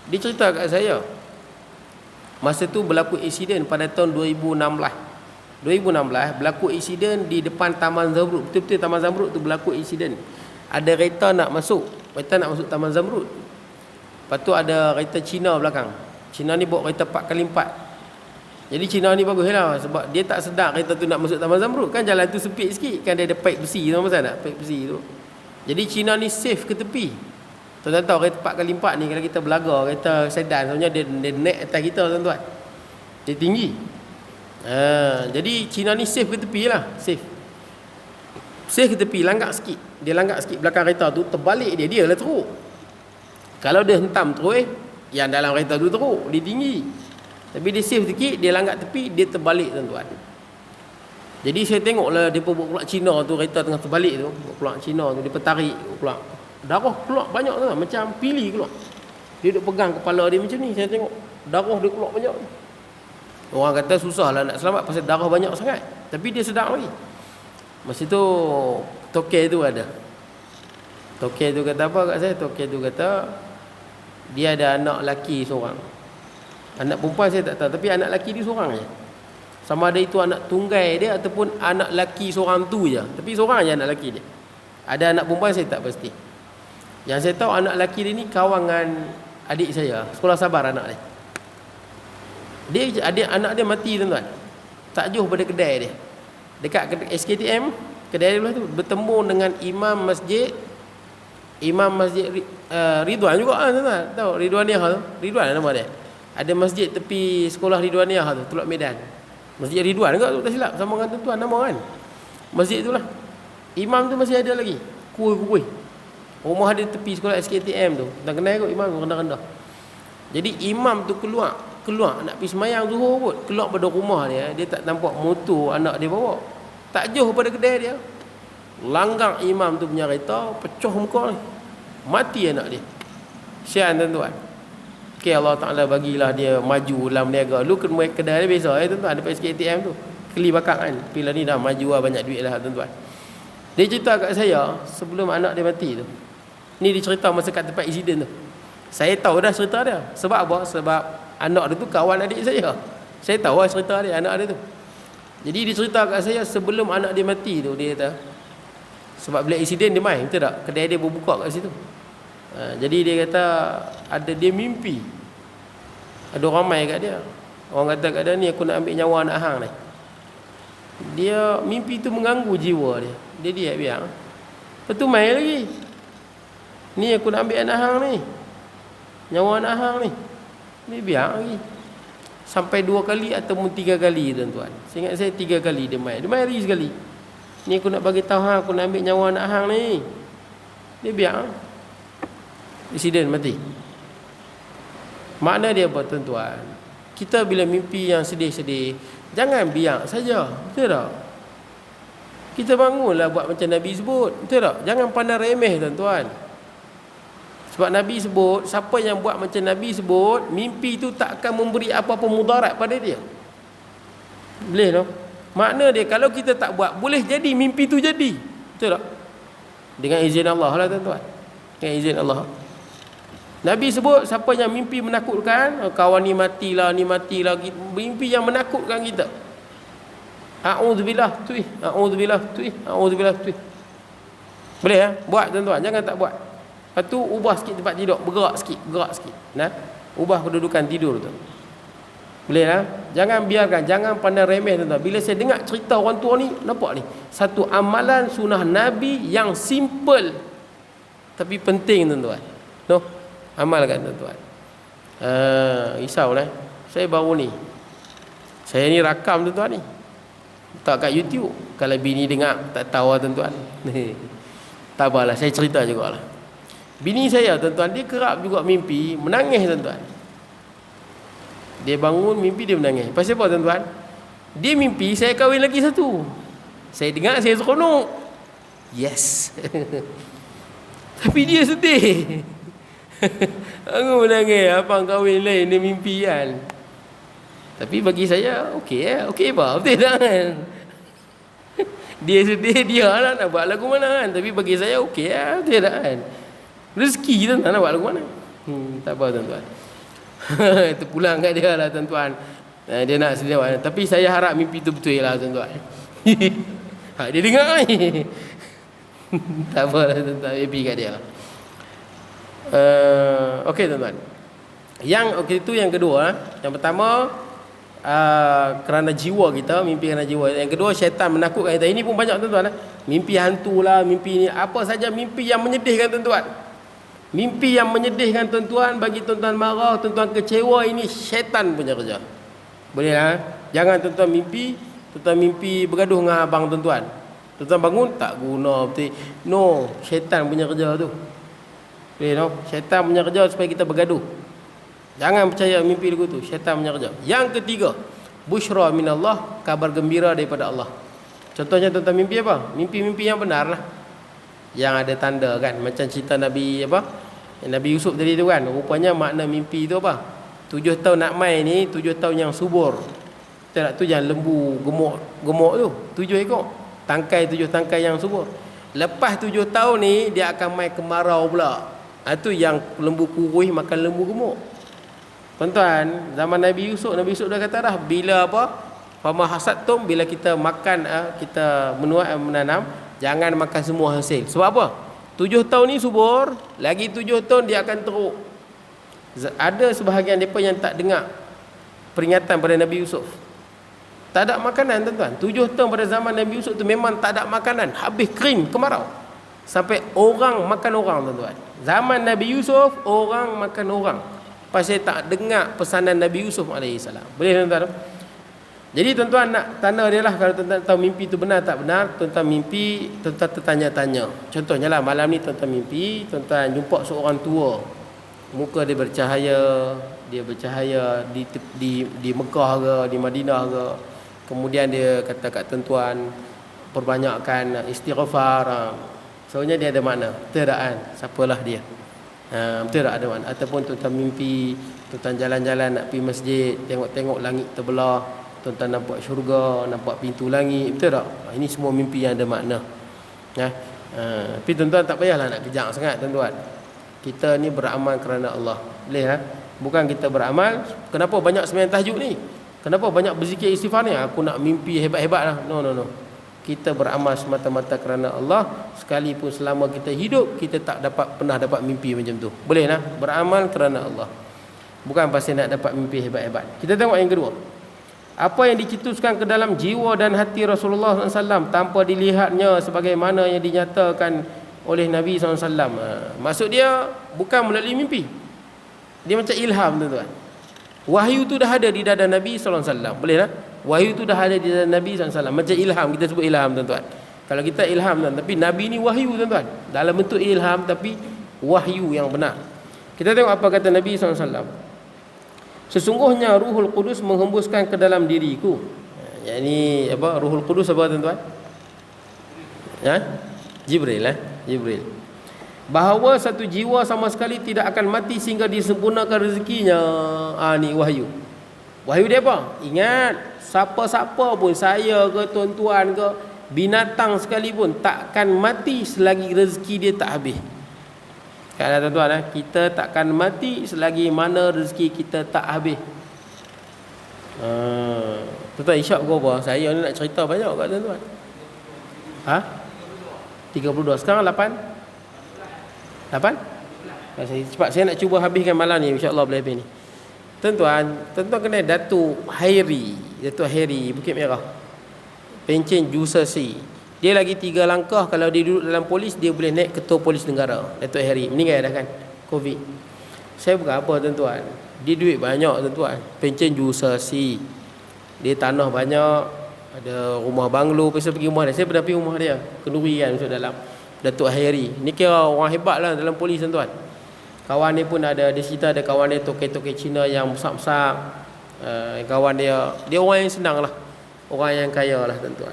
Dia cerita kat saya, masa tu berlaku insiden pada tahun 2016. 2016 berlaku insiden di depan Taman Zamrud. Betul-betul Taman Zamrud tu berlaku insiden. Ada kereta nak masuk Taman Zamrud. Lepas tu ada kereta Cina belakang. Cina ni bawa kereta 4x4. Jadi Cina ni baguslah sebab dia tak sedar kereta tu nak masuk Taman Zamrud. Kan jalan tu sempit sikit, kan dia ada pipe besi tu, pasal tak pipe besi tu. Jadi Cina ni safe ke tepi. Tuan-tuan tahu kereta 4x4 ni kalau kita belaga kereta sedan, sebenarnya dia naik atas kita tuan-tuan. Dia tinggi. Jadi Cina ni safe ke tepi lah, safe ke tepi, langgar sikit. Dia langgar sikit belakang kereta tu, terbalik dia lah teruk. Kalau dia hentam terus, yang dalam kereta tu teruk, dia tinggi. Tapi dia safe sikit, dia langgar tepi, dia terbalik tuan-tuan. Jadi saya tengoklah dia bawa pulak Cina tu, kereta tengah terbalik tu, pulak Cina tu dia tarik pulak. Darah keluar banyak tu, macam pili keluar. Dia duk pegang kepala dia macam ni, saya tengok darah dia keluar banyak. Orang kata susahlah nak selamat pasal darah banyak sangat. Tapi dia sedar lagi. Masa tu tokek tu ada. Tokek tu kata apa kat saya? Tokek tu kata dia ada anak lelaki seorang. Anak perempuan saya tak tahu, tapi anak lelaki dia seorang je. Sama ada itu anak tunggai dia ataupun anak lelaki seorang tu je. Tapi seorang je anak lelaki dia. Ada anak perempuan saya tak pasti. Yang saya tahu anak lelaki dia ni kawan dengan adik saya. Sekolah Sabar anak dia. Anak dia mati tuan-tuan. Tak jauh pada kedai dia. Dekat SKTM, kedai dia tu bertemu dengan imam masjid Ridwan juga tuan-tuan. Tahu Ridwaniyah tu? Ridwan nama dia. Ada masjid tepi sekolah Ridwaniyah tu, Teluk Medan. Masjid Ridwan juga tu, tak silap, sama dengan tuan nama kan. Masjid itulah. Imam tu masih ada lagi. Kuih-kuih. Rumah dia tepi sekolah SKTM tu. Tak kenal kot imam tu, rendah-rendah. Jadi imam tu keluar nak pergi semayang Zuhur kot. Keluar pada rumah dia tak nampak motor anak dia bawa. Tak jauh pada kedai dia. Langgar imam tu punya kereta, pecah muka ni. Mati anak dia. Sian tuan-tuan. Okay, Allah Ta'ala bagilah dia maju dalam niaga. Lu kena kedai dia biasa tuan-tuan, depan SKTM tu. Keli bakar kan. Bila ni dah maju lah, banyak duit lah tuan-tuan. Dia cerita kat saya sebelum anak dia mati tu. Ni dia cerita masa kat tempat insiden tu. Saya tahu dah cerita dia. Sebab apa? Sebab anak dia tu kawan adik saya. Saya tahu lah cerita dia, anak dia tu. Jadi dia cerita kat saya sebelum anak dia mati tu. Dia kata, sebab bila insiden dia main, betul tak? Kedai dia berbuka kat situ. Jadi dia kata dia mimpi. Ada orang mai kat dia. Orang kata kat dia, ni aku nak ambil nyawa anak hang ni. Dia mimpi tu mengganggu jiwa dia. Dia biar. Lepas tu mai lagi. Ni aku nak ambil anak hang ni. Nyawa anak hang ni. Dia biar lagi. Sampai 2 kali ataupun 3 kali tuan-tuan. Saya ingat saya 3 kali dia mai. Dia mai lagi sekali. Ni aku nak bagi tahu hang, aku nak ambil nyawa anak hang ni. Dia biar. Insiden mati. Makna dia apa tuan-tuan? Kita bila mimpi yang sedih-sedih, jangan biar saja. Betul tak? Kita bangunlah buat macam Nabi sebut. Betul tak? Jangan pandang remeh tuan-tuan. Sebab Nabi sebut, siapa yang buat macam Nabi sebut, mimpi tu tak akan memberi apa-apa mudarat pada dia. Boleh tak? Makna dia kalau kita tak buat, boleh jadi mimpi tu jadi. Betul tak? Dengan izin Allah lah tuan-tuan. Dengan izin Allah. Nabi sebut siapa yang mimpi menakutkan, kawan ni matilah, mimpi yang menakutkan kita. A'udzubillah tu. A'udzubillah tu. A'udzubillah tu. Boleh ya? Buat tuan-tuan, jangan tak buat. Lepas tu ubah sikit tempat tidur, bergerak sikit. Nah, ubah kedudukan tidur tu. Boleh lah. Jangan biarkan, jangan pandang remeh tuan-tuan. Bila saya dengar cerita orang tua ni, nampak ni, satu amalan sunnah Nabi yang simple tapi penting tuan-tuan. No? Amalkan tuan-tuan. Risaulah. Saya baru ni. Saya ni rakam tuan-tuan ni. Tak kat YouTube. Kalau bini dengar tak tahu lah tuan-tuan. Tak apalah, saya cerita jugalah. Bini saya tuan-tuan, dia kerap juga mimpi menangis tuan-tuan. Dia bangun mimpi dia menangis. Pasal apa tuan-tuan? Dia mimpi saya kahwin lagi satu. Saya dengar saya seronok. Yes. Tapi dia sedih. Aku menangis, abang kahwin lain, dia mimpi kan. Tapi bagi saya okey ya, okey apa? Betul tak kan? Dia sedih, dia lah nak buat lagu mana kan. Tapi bagi saya okey ya, betul tak kan? Rezeki tuan-tuan nak buat lagu mana. Tak apa tuan-tuan. Itu pulang kat dia lah tuan-tuan. Dia nak sedia. Tapi saya harap mimpi tu betul lah tuan-tuan. Dia dengar ni. Tak apalah tuan-tuan, happy kat dia. Okey tuan-tuan. Itu yang kedua. Yang pertama, kerana jiwa kita, mimpi kerana jiwa. Yang kedua, syaitan menakutkan kita. Ini pun banyak tuan-tuan. Mimpi hantu lah, mimpi ni, apa saja mimpi yang menyedihkan tuan-tuan. Mimpi yang menyedihkan tuan-tuan, bagi tuan-tuan marah, tuan-tuan kecewa, ini syaitan punya kerja. Boleh lah. Jangan tuan-tuan mimpi bergaduh dengan abang tuan-tuan. Tuan-tuan bangun, tak guna betul. No, syaitan punya kerja tu. Boleh no? Syaitan punya kerja supaya kita bergaduh. Jangan percaya mimpi lagu tu. Syaitan punya kerja. Yang ketiga, busyra minallah, kabar gembira daripada Allah. Contohnya tuan-tuan mimpi apa? Mimpi-mimpi yang benar lah, yang ada tanda kan. Macam cerita Nabi Nabi Yusuf tadi tu kan. Rupanya makna mimpi tu apa? 7 tahun nak mai ni, 7 tahun yang subur. Tu yang lembu gemuk tu, 7 ekor. Tangkai 7 tangkai yang subur. Lepas 7 tahun ni dia akan mai kemarau pula. Itu yang lembu kurus makan lembu gemuk. Tuan-tuan, zaman Nabi Yusuf dah kata dah, bila apa? Fama hasadtum, bila kita makan, kita menuai menanam, jangan makan semua hasil. Sebab apa? 7 tahun ni subur, lagi 7 tahun dia akan teruk. Ada sebahagian mereka yang tak dengar peringatan pada Nabi Yusuf. Tak ada makanan tuan-tuan. 7 tahun pada zaman Nabi Yusuf tu memang tak ada makanan, habis kering, kemarau. Sampai orang makan orang tuan-tuan. Zaman Nabi Yusuf, orang makan orang. Pasal tak dengar pesanan Nabi Yusuf AS. Boleh tuan-tuan? Jadi tuan-tuan nak tanda dia lah. Kalau tuan-tuan tahu mimpi tu benar tak benar, tuan-tuan mimpi, tuan-tuan tertanya-tanya. Contohnya lah, malam ni tuan-tuan mimpi, tuan-tuan jumpa seorang tua. Muka dia bercahaya di Mekah ke, di Madinah ke. Kemudian dia kata kat tuan-tuan, perbanyakkan istighfar. Soalnya dia ada makna. Betul tak kan? Siapalah dia? Betul tak ada makna? Ataupun tuan-tuan mimpi, tuan-tuan jalan-jalan nak pergi masjid, tengok-tengok langit terbelah, tuan-tuan nampak syurga, nampak pintu langit. Betul tak? Ini semua mimpi yang ada makna. Tapi tuan-tuan tak payahlah nak kejang sangat tuan-tuan. Kita ni beramal kerana Allah. Boleh lah. Bukan kita beramal, kenapa banyak sembahyang tahajud ni? Kenapa banyak berzikir istighfar ni? Aku nak mimpi hebat-hebat lah. No. Kita beramal semata-mata kerana Allah. Sekalipun selama kita hidup, kita tak pernah dapat mimpi macam tu. Boleh lah. Beramal kerana Allah, bukan pasal nak dapat mimpi hebat-hebat. Kita tengok yang kedua. Apa yang dicetuskan ke dalam jiwa dan hati Rasulullah SAW tanpa dilihatnya sebagaimana yang dinyatakan oleh Nabi SAW. Maksud dia bukan melalui mimpi. Dia macam ilham tuan-tuan. Wahyu tu dah ada di dada Nabi SAW. Boleh tak? Wahyu tu dah ada di dada Nabi SAW. Macam ilham, kita sebut ilham tuan-tuan. Kalau kita ilham tuan, tapi Nabi ni wahyu tuan-tuan. Dalam bentuk ilham tapi wahyu yang benar. Kita tengok apa kata Nabi SAW. Sesungguhnya Ruhul Qudus menghembuskan ke dalam diriku. Yang ni apa? Ruhul Qudus apa tuan-tuan? Jibril lah. Jibril. Bahawa satu jiwa sama sekali tidak akan mati sehingga disempurnakan rezekinya. Ni wahyu. Wahyu dia apa? Ingat, siapa-siapa pun, saya ke tuan-tuan ke, binatang sekalipun takkan mati selagi rezeki dia tak habis. Kan tuan-tuan, kita takkan mati selagi mana rezeki kita tak habis. Tuan-tuan isyak ke apa? Saya ni nak cerita banyak kat tuan-tuan. 32. Sekarang 8. Cepat, saya nak cuba habiskan malam ni, insya-Allah boleh habis ni. Tuan-tuan kena Datuk Hairi Bukit Merah, Pencen Jusasi. Dia lagi 3 langkah, kalau dia duduk dalam polis, dia boleh naik ketua polis negara. Datuk Hairi meninggal dah kan, Covid. Saya bukan apa tuan-tuan, dia duit banyak tuan-tuan. Pencen Jusasi, dia tanah banyak, ada rumah banglo. Pasal pergi rumah dia, saya pernah pergi rumah dia, kenduri kan masuk dalam. Datuk Hairi ni kira orang hebat lah dalam polis tuan-tuan. Kawan dia pun ada, dia cerita ada kawan dia toke-toke Cina yang besar-besar. Kawan dia orang yang senang lah, orang yang kaya lah tuan-tuan.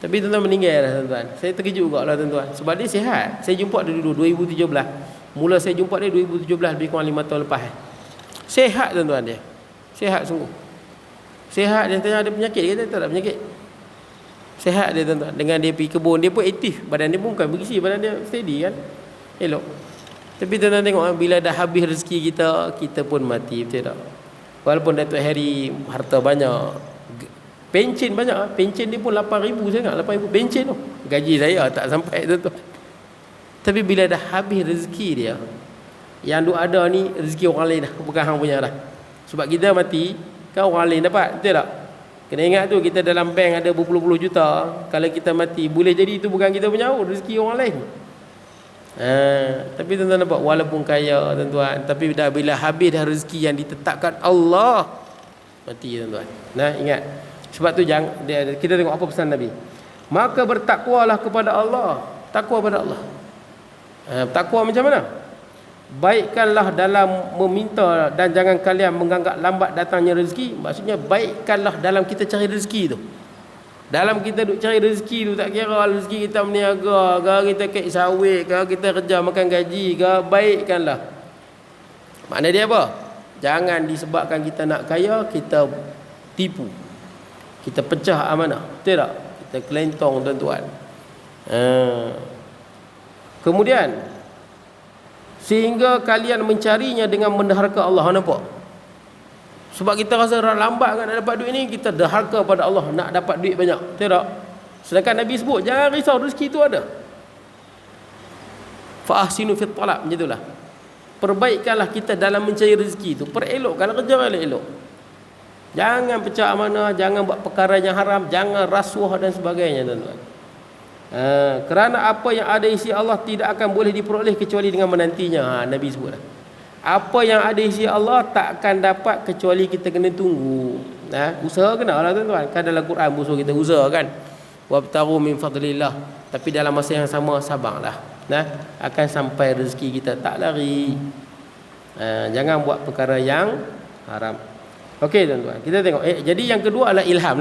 Tapi tuan-tuan meninggal lah tuan-tuan. Saya terkejut juga lah tuan-tuan, sebab dia sihat. Saya jumpa dia dulu 2017. Mula saya jumpa dia 2017, lebih kurang 5 tahun lepas. Sihat tuan-tuan dia. Sihat sungguh. Sihat. Dia tanya ada penyakit, dia kata tak ada penyakit. Sihat dia tuan-tuan. Dengan dia pergi kebun, dia pun aktif. Badan dia pun bukan berisi, badan dia steady kan, elok. Tapi tuan-tuan tengok, bila dah habis rezeki kita, kita pun mati, betul tak? Walaupun Datuk Harry harta banyak, pencen banyak, pencen dia pun 8,000 sangat, 8,000 pencen tu. Gaji saya tak sampai tu. Tapi bila dah habis rezeki dia, yang duk ada ni rezeki orang lain dah, bukan hang punya dah. Sebab kita mati, kan orang lain dapat, betul tak? Kena ingat tu, kita dalam bank ada berpuluh-puluh juta. Kalau kita mati, boleh jadi itu bukan kita punya, rezeki orang lain. Tapi tuan-tuan nampak, walaupun kaya tuan-tuan, tapi dah bila habis dah rezeki yang ditetapkan Allah, mati tuan-tuan. Nah, ingat. Sebab tu kita tengok apa pesan Nabi. Maka bertakwalah kepada Allah. Takwa pada Allah. Takwa macam mana? Baikkanlah dalam meminta dan jangan kalian menganggap lambat datangnya rezeki. Maksudnya baikkanlah dalam kita cari rezeki tu. Dalam kita duk cari rezeki tu, tak kira rezeki kita berniaga ke, kita kek sawit ke, kita kerja makan gaji ke, baikkanlah. Makna dia apa? Jangan disebabkan kita nak kaya, kita tipu, kita pecah amanah, betul tak? Kita kelentong tuan-tuan. Kemudian sehingga kalian mencarinya dengan menderhaka Allah. Nampak? Sebab kita rasa lambat kan nak dapat duit ni, kita derhaka pada Allah nak dapat duit banyak, betul tak? Sedangkan Nabi sebut, jangan risau, rezeki tu ada. Fa ahsinu fit talab, macam itulah. Perbaikkanlah kita dalam mencari rezeki tu, perelokkanlah kerja elok-elok. Jangan pecah amanah, jangan buat perkara yang haram, jangan rasuah dan sebagainya, tuan-tuan. Kerana apa yang ada isi Allah tidak akan boleh diperoleh kecuali dengan menantinya. Nabi sebutlah, apa yang ada isi Allah tak akan dapat kecuali kita kena tunggu. Usaha kena lah tuan-tuan. Kan dalam Quran musuh kita usaha kan, wabtaru min fadlillah. Tapi dalam masa yang sama sabarlah. Akan sampai rezeki kita, tak lari. Jangan buat perkara yang haram. Okey tuan-tuan, kita tengok. Jadi yang kedua adalah ilham.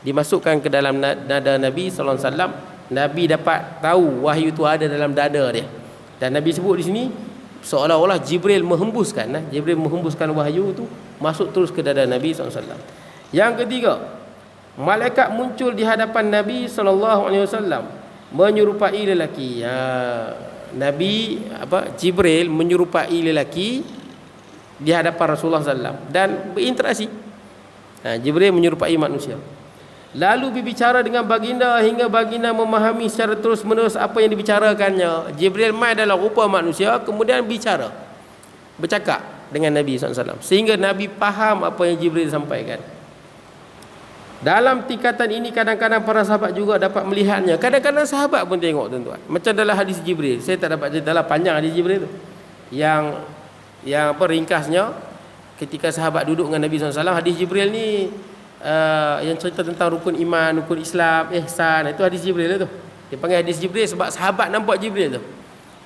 Dimasukkan ke dalam nada Nabi sallallahu alaihi wasallam. Nabi dapat tahu wahyu itu ada dalam dada dia. Dan Nabi sebut di sini seolah-olah Jibril menghembuskan wahyu itu masuk terus ke dada Nabi SAW. Yang ketiga, malaikat muncul di hadapan Nabi SAW menyerupai lelaki. Jibril menyerupai lelaki di hadapan Rasulullah SAW dan berinteraksi. Jibril menyerupai manusia, lalu berbicara dengan baginda hingga baginda memahami secara terus menerus apa yang dibicarakannya. Jibril mai dalam rupa manusia, kemudian bercakap dengan Nabi SAW sehingga Nabi faham apa yang Jibril sampaikan. Dalam tingkatan ini kadang-kadang para sahabat juga dapat melihatnya. Kadang-kadang sahabat pun tengok tuan-tuan. Macam dalam hadis Jibril, saya tak dapat cerita lah, panjang hadis Jibril tu. Yang ringkasnya, ketika sahabat duduk dengan Nabi SAW, hadis Jibril ni yang cerita tentang rukun iman, rukun Islam, ihsan, itu hadis Jibril tu. Dia panggil hadis Jibril sebab sahabat nampak Jibril tu.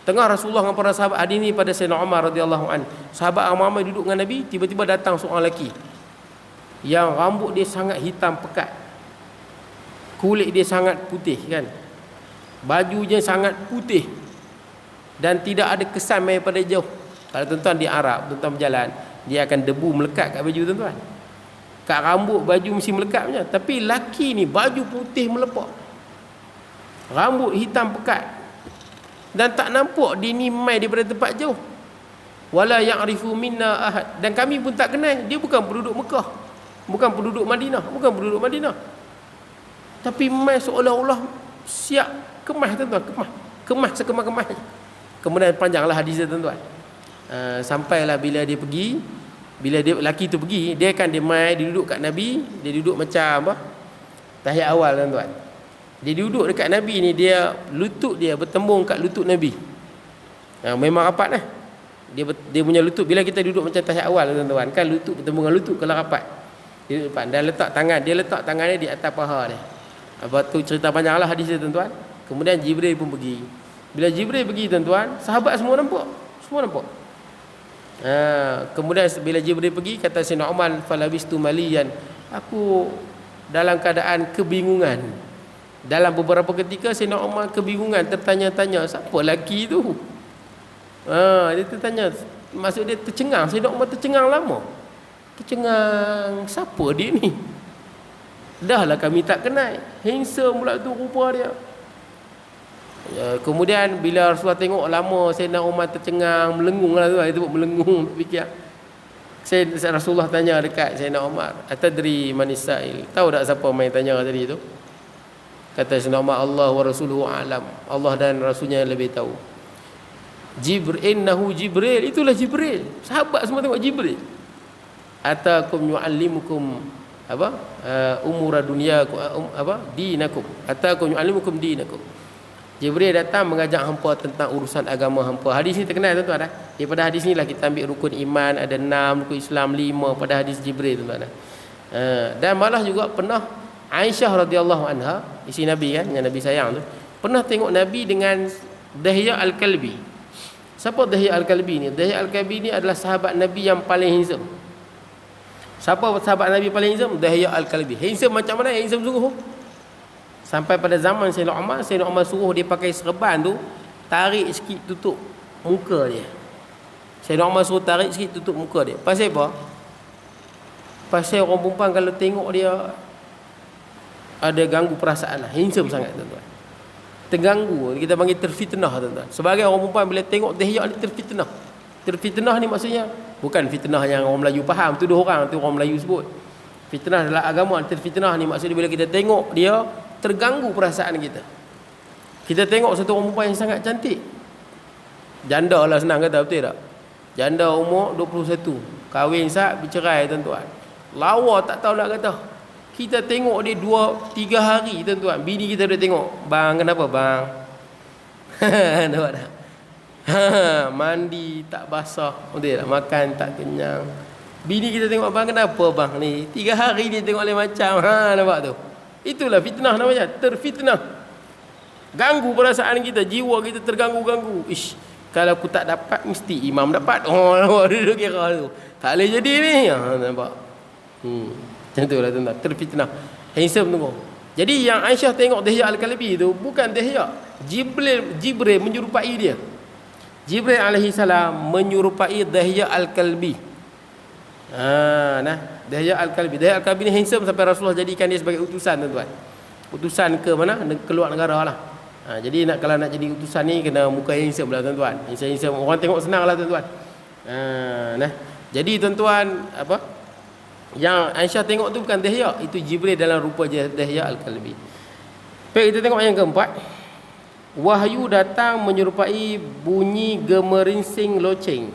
Tengah Rasulullah dengan para sahabat, hadis ni pada Sayyidina Umar radhiyallahu an. Sahabat ramai duduk dengan Nabi, tiba-tiba datang seorang lelaki yang rambut dia sangat hitam pekat, kulit dia sangat putih kan, bajunya sangat putih dan tidak ada kesan daripada jauh. Kalau tuan-tuan di Arab, tuan-tuan berjalan, dia akan debu melekat kat baju tuan-tuan. Kat rambut, baju mesti melekat punya. Tapi laki ni baju putih melepak, rambut hitam pekat, dan tak nampak dia ni mai daripada tempat jauh. Wala ya'rifu minna ahad, dan kami pun tak kenal. Dia bukan penduduk Mekah, bukan penduduk Madinah, tapi mai seolah-olah siap kemas tuan-tuan, kemas sekemah-kemah. Kemudian panjanglah hadis dia tuan-tuan. Sampailah bila dia pergi, bila dia lelaki tu pergi, dia mai, dia duduk kat Nabi, dia duduk macam apa? Tahiyat awal tuan-tuan. Dia duduk dekat Nabi ni, dia lutut dia bertembung kat lutut Nabi. Memang rapat lah. Dia punya lutut, bila kita duduk macam tahiyat awal tuan-tuan, kan lutut bertembung dengan lutut kalau rapat. Dia duduk depan, dan letak tangannya di atas paha dia. Apa tu cerita panjanglah hadis dia tuan-tuan. Kemudian Jibril pun pergi. Bila Jibril pergi tuan-tuan, sahabat semua nampak. Kemudian bila Jibril pergi, kata Sayyidina Umar, falabistu maliyan, aku dalam keadaan kebingungan. Dalam beberapa ketika Sayyidina Umar kebingungan, tertanya-tanya, siapa lelaki tu? Dia tertanya, maksud dia tercengang. Sayyidina Umar tercengang lama. Tercengang, siapa dia ni? Dah lah kami tak kenal, handsome pula tu rupa dia. Kemudian bila Rasulullah tengok lama Sayyidina Umar tercengang, melengung lah tu, dia sebut melengung, fikir. Rasulullah tanya dekat Sayyidina Umar, atadri manis sa'il, tahu tak siapa main tanya tadi tu? Kata Sayyidina Umar, Allah wa rasuluhu alam, Allah dan rasulnya yang lebih tahu. Innahu Jibril, itulah Jibril. Sahabat semua tengok Jibril. Atakum yu'allimukum umura dunyakum, dinakum. Atakum yu'allimukum dinakum. Jibril datang mengajak hampa tentang urusan agama hampa. Hadis ni terkenal tuan-tuan dah. Daripada hadis ni lah kita ambil rukun iman ada 6, rukun Islam 5 pada hadis Jibril tuan-tuan dah. Dan malah juga pernah Aisyah radhiyallahu anha, isteri Nabi kan, yang Nabi sayang tu, pernah tengok Nabi dengan Dihya Al-Kalbi. Siapa Dihya Al-Kalbi ni? Dihya Al-Kalbi ni adalah sahabat Nabi yang paling handsome. Siapa sahabat Nabi paling handsome? Dihya Al-Kalbi. Handsome macam mana? Handsome sungguh. Sampai pada zaman Sayyidina Umar suruh dia pakai serban tu, tarik sikit tutup muka dia. Sayyidina Umar suruh tarik sikit tutup muka dia. Pasal apa? Pasal orang perempuan kalau tengok dia ada ganggu perasaan lah. Handsome sangat tuan-tuan. Terganggu, kita panggil terfitnah tuan-tuan. Sebagai orang perempuan bila tengok Dihya ni terfitnah. Terfitnah ni maksudnya bukan fitnah yang orang Melayu faham, tuduh orang tu orang Melayu sebut. Fitnah adalah agama, terfitnah ni maksudnya bila kita tengok dia terganggu perasaan kita. Kita tengok satu orang perempuan yang sangat cantik, janda lah, senang kata, betul tak? Janda umur 21, kahwin sat, bercerai tuan-tuan, lawa tak tahu nak kata. Kita tengok dia 2-3 hari tuan-tuan, bini kita duduk tengok, bang kenapa bang? Nampak tak? Mandi tak basah, betul tak? Makan tak kenyang. Bini kita tengok, bang kenapa bang ni? 3 hari dia tengok lain macam. Nampak tu? Itulah fitnah namanya, terfitnah. Ganggu perasaan kita, jiwa kita terganggu-ganggu. Ish, kalau aku tak dapat mesti imam dapat. Oh, dia kira tu. Tak boleh jadi ni. Nampak. Macam tu lah tuan-tuan, terfitnah. Handsome tu. Jadi yang Aisyah tengok Dihya Al-Kalbi tu bukan Dihya. Jibril menyerupai dia. Jibril alaihi salam menyerupai Dihya Al-Kalbi. Dihya Al-Kalbi. Dihya Al-Kalbi ni handsome sampai Rasulullah jadikan dia sebagai utusan tuan-tuan. Utusan ke mana? Keluar negara lah. Jadi kalau nak jadi utusan ni kena muka handsome lah tuan-tuan. Handsome. Orang tengok senang lah tuan-tuan. Jadi tuan-tuan, yang Aisyah tengok tu bukan Dihya, itu Jibril dalam rupa Dihya Al-Kalbi. Baik, kita tengok yang keempat. Wahyu datang menyerupai bunyi gemerinsing loceng.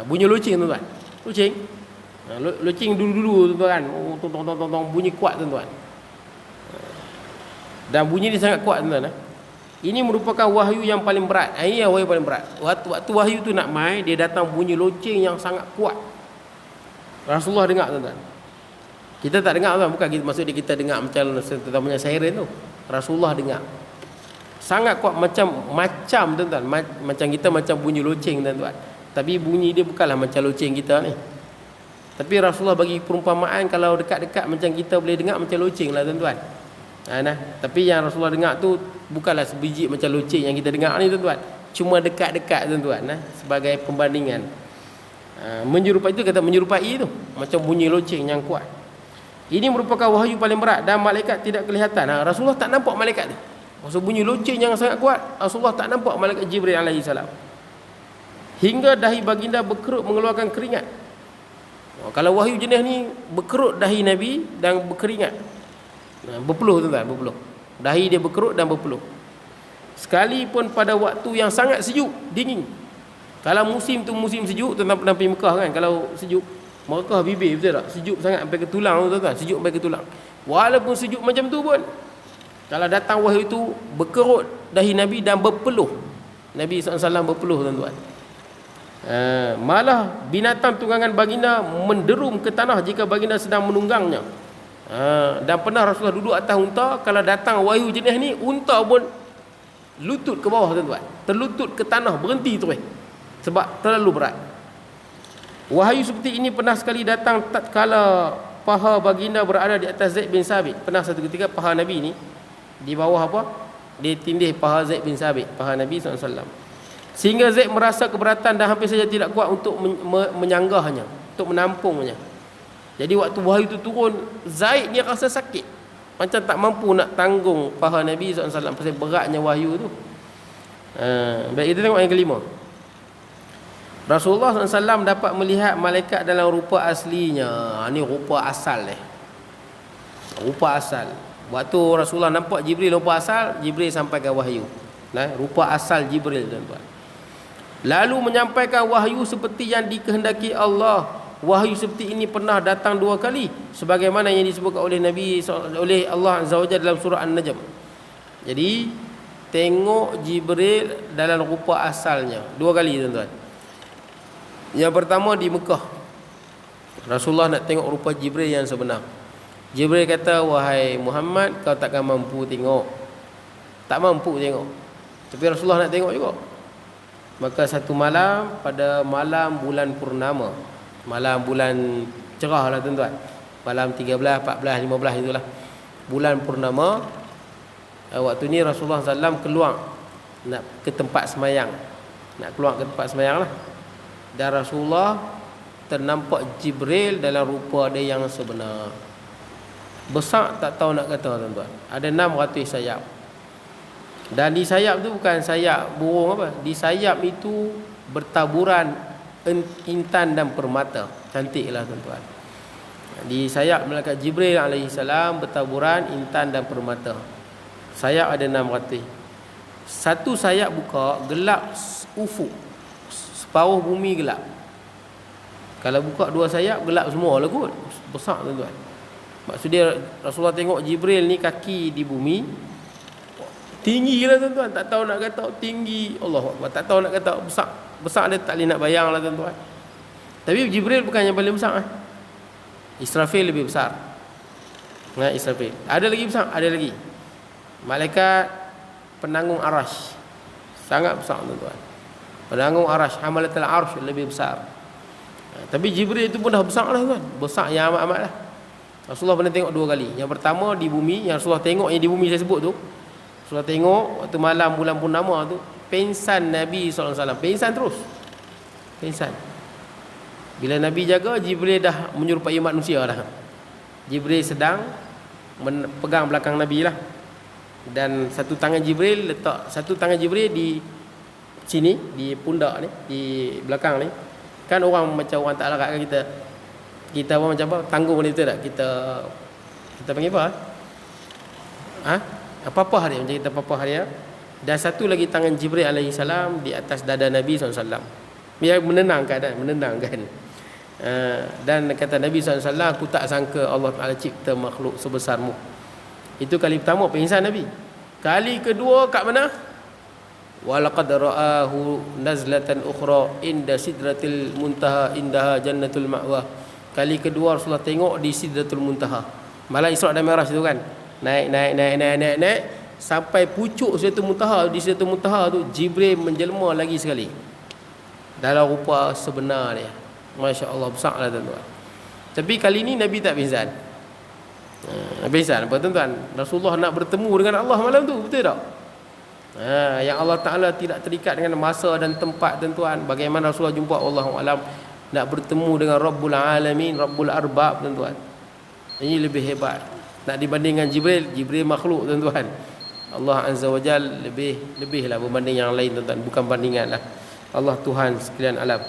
Bunyi loceng tuan-tuan. Loceng. Loceng dulu-dulu tuan-tuan. Tong-tong-tong bunyi kuat tuan-tuan. Dan bunyi dia sangat kuat tuan-tuan. Ini merupakan wahyu yang paling berat. Ini yang wahyu paling berat. Waktu wahyu tu nak mai, dia datang bunyi loceng yang sangat kuat. Rasulullah dengar tuan-tuan. Kita tak dengar tuan, bukan maksud kita dengar macam terutamanya siren tu. Rasulullah dengar. Sangat kuat macam tuan-tuan. Macam kita macam bunyi loceng tuan-tuan. Tapi bunyi dia bukanlah macam loceng kita ni. Tapi Rasulullah bagi perumpamaan kalau dekat-dekat macam kita boleh dengar macam loceng lah tuan-tuan. Tapi yang Rasulullah dengar tu bukanlah sebiji macam loceng yang kita dengar ni tuan-tuan. Cuma dekat-dekat tuan-tuan, sebagai pembandingan. Menyerupai itu kata menyerupai tu macam bunyi loceng yang kuat. Ini merupakan wahyu paling berat dan malaikat tidak kelihatan. Rasulullah tak nampak malaikat tu. Maksud bunyi loceng yang sangat kuat, Rasulullah tak nampak malaikat Jibril alaihi salam. Hingga dahi baginda berkerut mengeluarkan keringat. Kalau wahyu jenis ni berkerut dahi Nabi dan berkeringat. Berpeluh tuan-tuan, berpeluh. Dahi dia berkerut dan berpeluh. Sekalipun pada waktu yang sangat sejuk, dingin. Kalau musim tu musim sejuk, tuan-tuan pernah pergi Mekah kan, kalau sejuk, Mekah bibir betul tak? Sejuk sangat sampai ke tulang tuan-tuan, sejuk sampai ke tulang. Walaupun sejuk macam tu pun, kalau datang wahyu itu berkerut dahi Nabi dan berpeluh. Nabi SAW berpeluh tuan-tuan. Malah binatang tunggangan baginda menderum ke tanah jika baginda sedang menunggangnya. Dan pernah Rasulullah duduk atas unta, kalau datang wahyu jenis ni, unta pun lutut ke bawah tuan-tuan, terlutut ke tanah, berhenti terus sebab terlalu berat. Wahyu seperti ini pernah sekali datang tatkala paha baginda berada di atas Zaid bin Sabit. Pernah satu ketika paha Nabi ni di bawah dia tindih paha Zaid bin Sabit, paha Nabi SAW. Sehingga Zaid merasa keberatan dan hampir saja tidak kuat untuk menyanggahnya, untuk menampungnya. Jadi waktu wahyu itu turun, Zaid dia rasa sakit, macam tak mampu nak tanggung paha Nabi SAW pasal beratnya wahyu tu. Baik, kita tengok yang kelima. Rasulullah SAW dapat melihat malaikat dalam rupa aslinya. Ini rupa asal rupa asal. Waktu Rasulullah nampak Jibril rupa asal, Jibril sampaikan wahyu. Rupa asal Jibril, tuan-tuan. Lalu menyampaikan wahyu seperti yang dikehendaki Allah. Wahyu seperti ini pernah datang 2 kali, sebagaimana yang disebutkan oleh oleh Allah Azza wa Jalla dalam surah An-Najm. Jadi tengok Jibril dalam rupa asalnya 2 kali, tuan-tuan. Yang pertama di Mekah, Rasulullah nak tengok rupa Jibril yang sebenar. Jibril kata, wahai Muhammad, kau takkan mampu tengok. Tak mampu tengok. Tapi Rasulullah nak tengok juga. Maka satu malam, pada malam bulan purnama, malam bulan cerah lah, tuan-tuan, malam 13, 14, 15 itulah, bulan purnama. Waktu ni Rasulullah SAW keluar nak ke tempat semayang. Nak keluar ke tempat semayang lah. Dan Rasulullah ternampak Jibril dalam rupa dia yang sebenar. Besar tak tahu nak kata, tuan-tuan. Ada 600 sayap. Dan di sayap tu bukan sayap burung apa. Di sayap itu bertaburan intan dan permata. Cantiklah, tuan-tuan. Di sayap malaikat Jibril alaihissalam bertaburan intan dan permata. Sayap ada 600. Satu sayap buka, gelap ufuk, separuh bumi gelap. Kalau buka 2 sayap, gelap semua lah kot. Besar, tuan-tuan. Maksud dia, Rasulullah tengok Jibril ni kaki di bumi, tinggi lah, tuan-tuan. Tak tahu nak kata tinggi, Allahuakbar, tak tahu nak kata besar. Besar dia tak boleh nak bayang lah, tuan-tuan. Tapi Jibril bukan yang paling besar. Israfil lebih besar. Israfil. Ada lagi besar? Ada lagi. Malaikat penanggung arash, sangat besar, tuan-tuan. Penanggung arash, hamalatul arsh, lebih besar. Tapi Jibril itu pun dah besar lah, tuan. Besar yang amat-amat lah. Rasulullah pernah tengok 2 kali. Yang pertama di bumi, yang Rasulullah tengok yang di bumi saya sebut tu. Rasulullah tengok waktu malam bulan purnama tu, pengsan Nabi SAW. Pengsan terus. Pengsan. Bila Nabi jaga, Jibril dah menyerupai manusia dah. Jibril sedang pegang belakang Nabi lah. Dan satu tangan Jibril di sini, di pundak ni, di belakang ni. Kan orang macam orang tak larat kan kita orang macam apa, tanggung ni, betul tak? Kita panggil apa? Papah dia, macam kita papah dia. Dan satu lagi tangan Jibril alaihissalam di atas dada Nabi SAW. Dia menenangkan. Dan kata Nabi SAW, aku tak sangka Allah Ta'ala cipta makhluk sebesarmu. Itu kali pertama pengsan Nabi. Kali kedua kat mana? Walaqad ra'ahu nazlatan ukhra inda sidratil muntaha indaha jannatul ma'wa. Kali kedua Rasulullah tengok di Sidratul Muntaha. Malam Isra dan Mi'raj itu kan. Naik sampai pucuk Sidratul Muntaha. Di Sidratul Muntaha tu Jibril menjelma lagi sekali dalam rupa sebenar dia. Masya-Allah, besarlah, tuan-tuan. Tapi kali ni Nabi tak pingsan. Pingsan apa, tuan-tuan? Rasulullah nak bertemu dengan Allah malam tu, betul tak? Yang Allah Ta'ala tidak terikat dengan masa dan tempat, tuan-tuan. Bagaimana Rasulullah jumpa Allah Alam, nak bertemu dengan Rabbul Alamin, Rabbul Arbab, tuan-tuan. Ini lebih hebat. Nak dibandingkan Jibril makhluk, tuan-tuan. Allah Azza wa Jal lebihlah berbanding yang lain, tuan-tuan. Bukan bandingan lah. Allah Tuhan sekalian alam.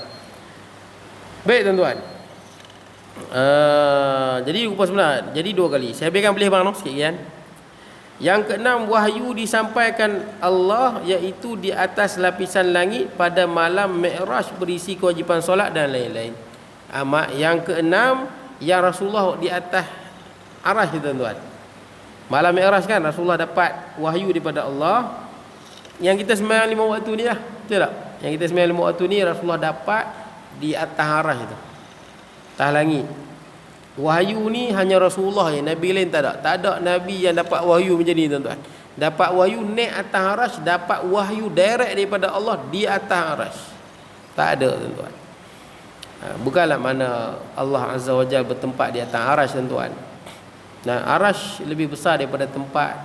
Baik, tuan-tuan. Jadi rupa sebenar. Jadi 2 kali. Saya biarkan boleh bang sikit kan. Yang keenam, wahyu disampaikan Allah, iaitu di atas lapisan langit pada malam Mi'raj berisi kewajipan solat dan lain-lain. Yang keenam, yang Rasulullah di atas Arasy, tuan-tuan. Malam Mi'raj kan Rasulullah dapat wahyu daripada Allah. Yang kita sembahyang 5 waktu ni lah, betul tak? Yang kita sembahyang 5 waktu ni Rasulullah dapat di atas Arasy tu, atas langit. Wahyu ni hanya Rasulullah je, Nabi lain tak ada. Tak ada Nabi yang dapat wahyu macam ni, tuan-tuan. Dapat wahyu naik atas Arasy, dapat wahyu direct daripada Allah di atas Arasy. Tak ada, tuan-tuan. Bukanlah mana Allah Azza wa Jalla bertempat di atas Arasy, tuan-tuan. Arasy lebih besar daripada tempat.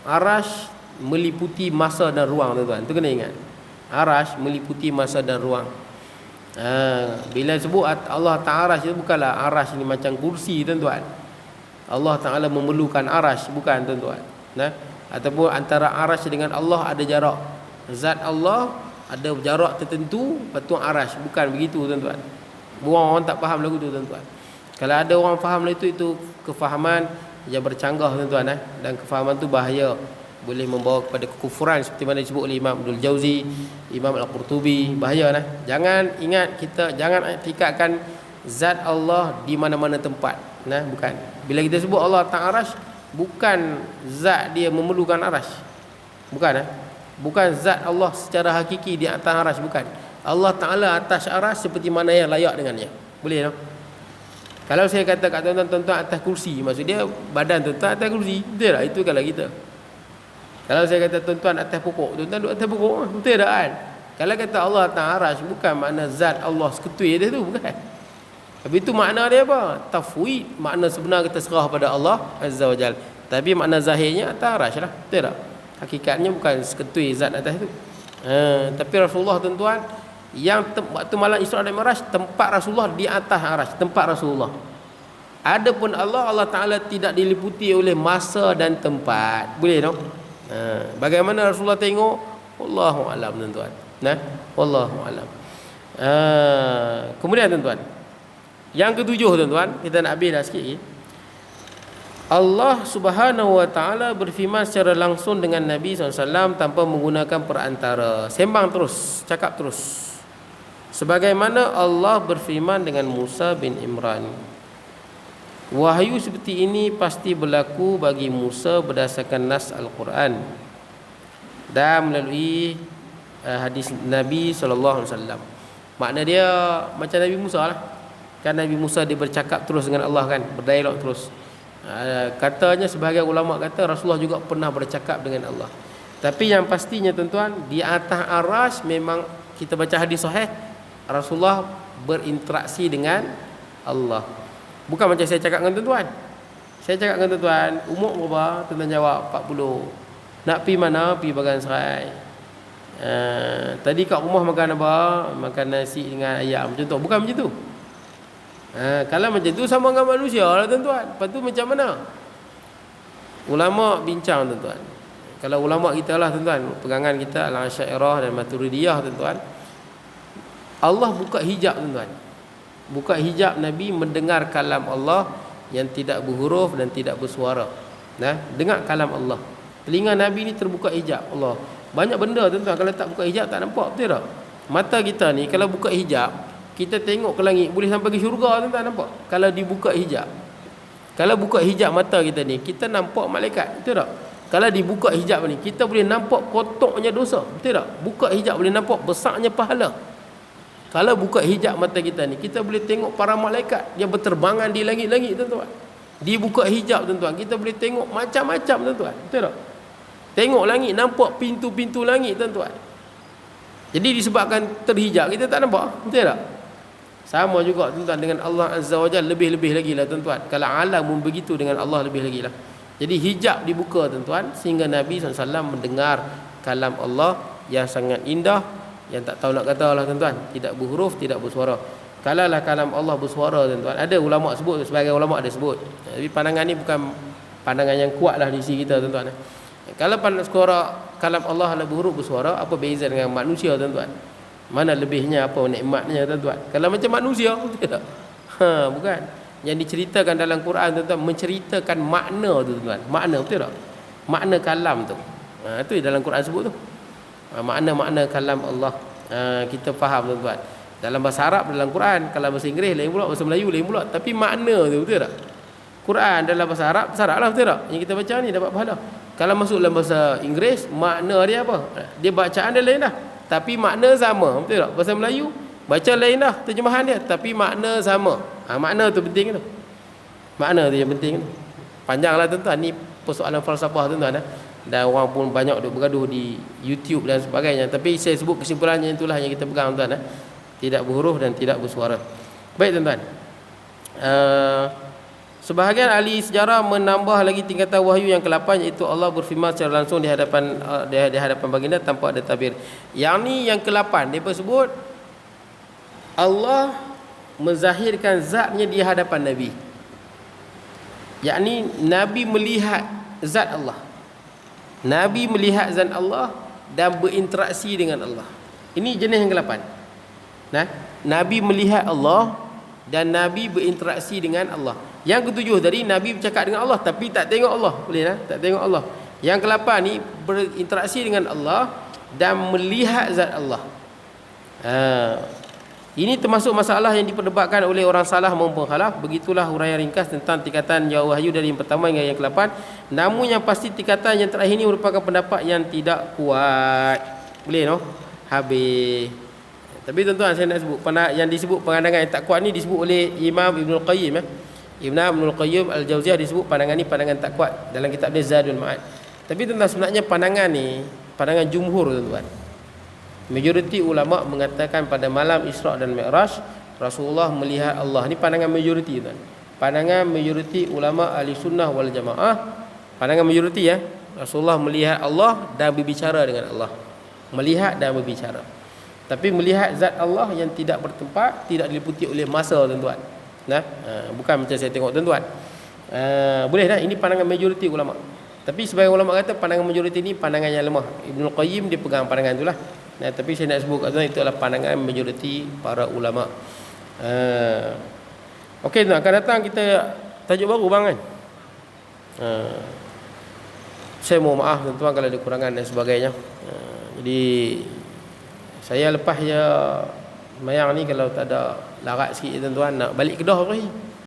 Arasy meliputi masa dan ruang, tuan-tuan. Itu kena ingat. Arasy meliputi masa dan ruang. Bila sebut Allah Ta'ala itu bukanlah Arasy ni macam kursi, tuan-tuan. Allah Ta'ala memerlukan Arasy, bukan, tuan-tuan. Ataupun antara Arasy dengan Allah ada jarak. Zat Allah ada jarak tertentu, lepas tu arash. Bukan begitu tuan-tuan. Orang tak faham lagu tu tuan-tuan. Kalau ada orang faham lagu itu kefahaman yang bercanggah tuan-tuan. Dan kefahaman tu bahaya, boleh membawa kepada kekufuran seperti mana disebut oleh Imam Ibnul Jauzi, Imam Al-Qurtubi. Bahaya Jangan ingat kita, jangan iktikadkan zat Allah di mana-mana tempat. Bukan. Bila kita sebut Allah atas arash, bukan zat dia memerlukan arash. Bukan. Bukan zat Allah secara hakiki di atas arash, bukan. Allah Ta'ala atas arash seperti mana yang layak dengannya. Boleh tak? Kalau saya kata kat tuan-tuan atas kursi, maksud dia badan tuan-tuan atas kursi. Betul tak? Itu kalau kita. Kalau saya kata tuan-tuan atas pokok, tuan-tuan duduk atas pokok. Betul tak kan? Kalau kata Allah atas arash, bukan makna zat Allah seketui atas tu, bukan. Tapi itu makna dia apa? Tafwid. Makna sebenar kita serah pada Allah Azza wa Jal. Tapi makna zahirnya atas arash lah. Betul tak? Hakikatnya bukan seketui zat atas itu. Tapi Rasulullah tuan-tuan, yang waktu malam Isra dan Mi'raj, tempat Rasulullah di atas arash, tempat Rasulullah. Adapun Allah Ta'ala tidak diliputi oleh masa dan tempat. Boleh tak? Bagaimana Rasulullah tengok? Wallahu alam tuan-tuan. Wallahu alam. Kemudian tuan-tuan, yang ketujuh tuan-tuan, kita nak habis dah sikit lagi. Allah Subhanahu wa Ta'ala berfirman secara langsung dengan Nabi SAW tanpa menggunakan perantara. Sembang terus, cakap terus. Sebagaimana Allah berfirman dengan Musa bin Imran. Wahyu seperti ini pasti berlaku bagi Musa berdasarkan nas Al-Quran dan melalui hadis Nabi SAW. Makna dia macam Nabi Musa lah. Kan Nabi Musa dia bercakap terus dengan Allah kan, berdialog terus. Katanya sebahagian ulama kata Rasulullah juga pernah bercakap dengan Allah. Tapi yang pastinya tuan-tuan, di atas arash memang kita baca hadis sahih, Rasulullah berinteraksi dengan Allah. Bukan macam saya cakap dengan tuan-tuan. Saya cakap dengan tuan-tuan, umur berapa? Tuan-tuan jawab 40. Nak pergi mana? Pergi Bagan Serai. Tadi kat rumah makan apa? Makan nasi dengan ayam. Macam tu. Bukan macam tu. Kalau macam tu sama dengan manusia lah tuan-tuan. Lepas tu macam mana? Ulama bincang tuan-tuan. Kalau ulama kita lah tuan-tuan, pegangan kita Al-Asy'ariyah dan Maturidiyah tuan-tuan, Allah buka hijab tuan-tuan. Buka hijab Nabi mendengar kalam Allah yang tidak berhuruf dan tidak bersuara. Dengar kalam Allah. Telinga Nabi ni terbuka hijab Allah. Banyak benda tuan-tuan kalau tak buka hijab tak nampak, betul tak? Mata kita ni kalau buka hijab, kita tengok ke langit boleh sampai ke syurga tuan-tuan, nampak? Kalau dibuka hijab. Kalau buka hijab mata kita ni, kita nampak malaikat, betul tak? Kalau dibuka hijab ni, kita boleh nampak kotornya dosa, betul tak? Buka hijab boleh nampak besarnya pahala. Kalau buka hijab mata kita ni, kita boleh tengok para malaikat yang berterbangan di langit-langit tuan-tuan. Dibuka hijab tuan-tuan, kita boleh tengok macam-macam tuan-tuan, betul tak? Tengok langit, nampak pintu-pintu langit tuan-tuan. Jadi disebabkan terhijab, kita tak nampak, betul tak? Sama juga tuan-tuan dengan Allah Azza wa Jalla, lebih-lebih lagi lah tuan-tuan. Kalau alam pun begitu, dengan Allah lebih lagi lah. Jadi hijab dibuka tuan-tuan, sehingga Nabi SAW mendengar kalam Allah yang sangat indah, yang tak tahu nak kata lah tuan-tuan, tidak berhuruf, tidak bersuara. Kalau lah kalam Allah bersuara tuan-tuan, ada ulama sebut, sebagai ulama ada sebut. Tapi pandangan ni bukan pandangan yang kuat lah di sisi kita tuan-tuan. Kalau suara kalam Allah ada berhuruf bersuara, apa beza dengan manusia tuan-tuan? Mana lebihnya, apa nikmatnya tuan-tuan? Kalau macam manusia, betul tak? Bukan. Yang diceritakan dalam Quran tuan-tuan, menceritakan makna tu tuan-tuan. Makna, betul tak? Makna kalam tu. Itu dalam Quran sebut tu. Makna-makna kalam Allah. Kita faham tuan-tuan. Dalam bahasa Arab dalam Quran, kalau bahasa Inggeris lain pula, bahasa Melayu lain pula. Tapi makna tu, betul tak? Quran dalam bahasa Arab lah, betul tak? Yang kita baca ni dapat pahala. Kalau masuk dalam bahasa Inggeris, makna dia apa? Dia bacaan dia lain dah, tapi makna sama, betul tak? Bahasa Melayu baca lain dah terjemahan dia, tapi makna sama. Makna tu penting tu. Makna tu yang penting tu. Panjanglah tuan-tuan, ni persoalan falsafah tuan-tuan. Dan orang pun banyak duk bergaduh di YouTube dan sebagainya. Tapi saya sebut kesimpulannya, itulah yang kita pegang tuan-tuan. Tidak berhuruf dan tidak bersuara. Baik tuan-tuan. Sebahagian ahli sejarah menambah lagi tingkatan wahyu yang ke-8, iaitu Allah berfirman secara langsung di hadapan baginda tanpa ada tabir. Yang ni yang ke-8, dia sebut Allah menzahirkan zatnya di hadapan Nabi. Yakni Nabi melihat zat Allah. Nabi melihat zat Allah dan berinteraksi dengan Allah. Ini jenis yang ke-8. Nah, Nabi melihat Allah dan Nabi berinteraksi dengan Allah. Yang ke-7 tadi Nabi bercakap dengan Allah tapi tak tengok Allah. Boleh tak? Tak tengok Allah. Yang ke-8 ni berinteraksi dengan Allah dan melihat zat Allah. Ini termasuk masalah yang diperdebatkan oleh orang salah maupun khalaf. Begitulah huraian ringkas tentang tingkatan jauh wahyu dari yang pertama hingga yang ke-8. Namun yang pasti tingkatan yang terakhir ini merupakan pendapat yang tidak kuat. Boleh no? Habis. Tapi tuan-tuan saya nak sebut yang disebut pandangan yang tak kuat ni disebut oleh Imam Ibnul Qayyim. Imam Ibnul Qayyim Al-Jauziyah disebut pandangan ni pandangan tak kuat dalam kitab dia Zadul Ma'ad. Tapi tuan-tuan sebenarnya pandangan ni pandangan jumhur tuan-tuan. Majoriti ulama mengatakan pada malam Isra' dan Mi'raj Rasulullah melihat Allah. Ni pandangan majoriti tuan. Pandangan majoriti ulama ahli sunnah wal jamaah. Pandangan majoriti ya. Rasulullah melihat Allah dan berbicara dengan Allah. Melihat dan berbicara. Tapi melihat zat Allah yang tidak bertempat, tidak diliputi oleh masa tuan-tuan. Nah, bukan macam saya tengok tuan-tuan. Boleh dah, ini pandangan majoriti ulama. Tapi sebagai ulama kata pandangan majoriti ni pandangan yang lemah. Ibnul Qayyim dia pegang pandangan itulah. Nah, tapi saya nak sebut kat tuan itu adalah pandangan majoriti para ulama. Okey, nak akan datang kita tajuk baru bang kan. Saya mohon maaf tuan-tuan kalau ada kurangan dan sebagainya. Jadi saya lepas je mayang ni kalau tak ada larat sikit tuan-tuan nak balik Kedah lagi.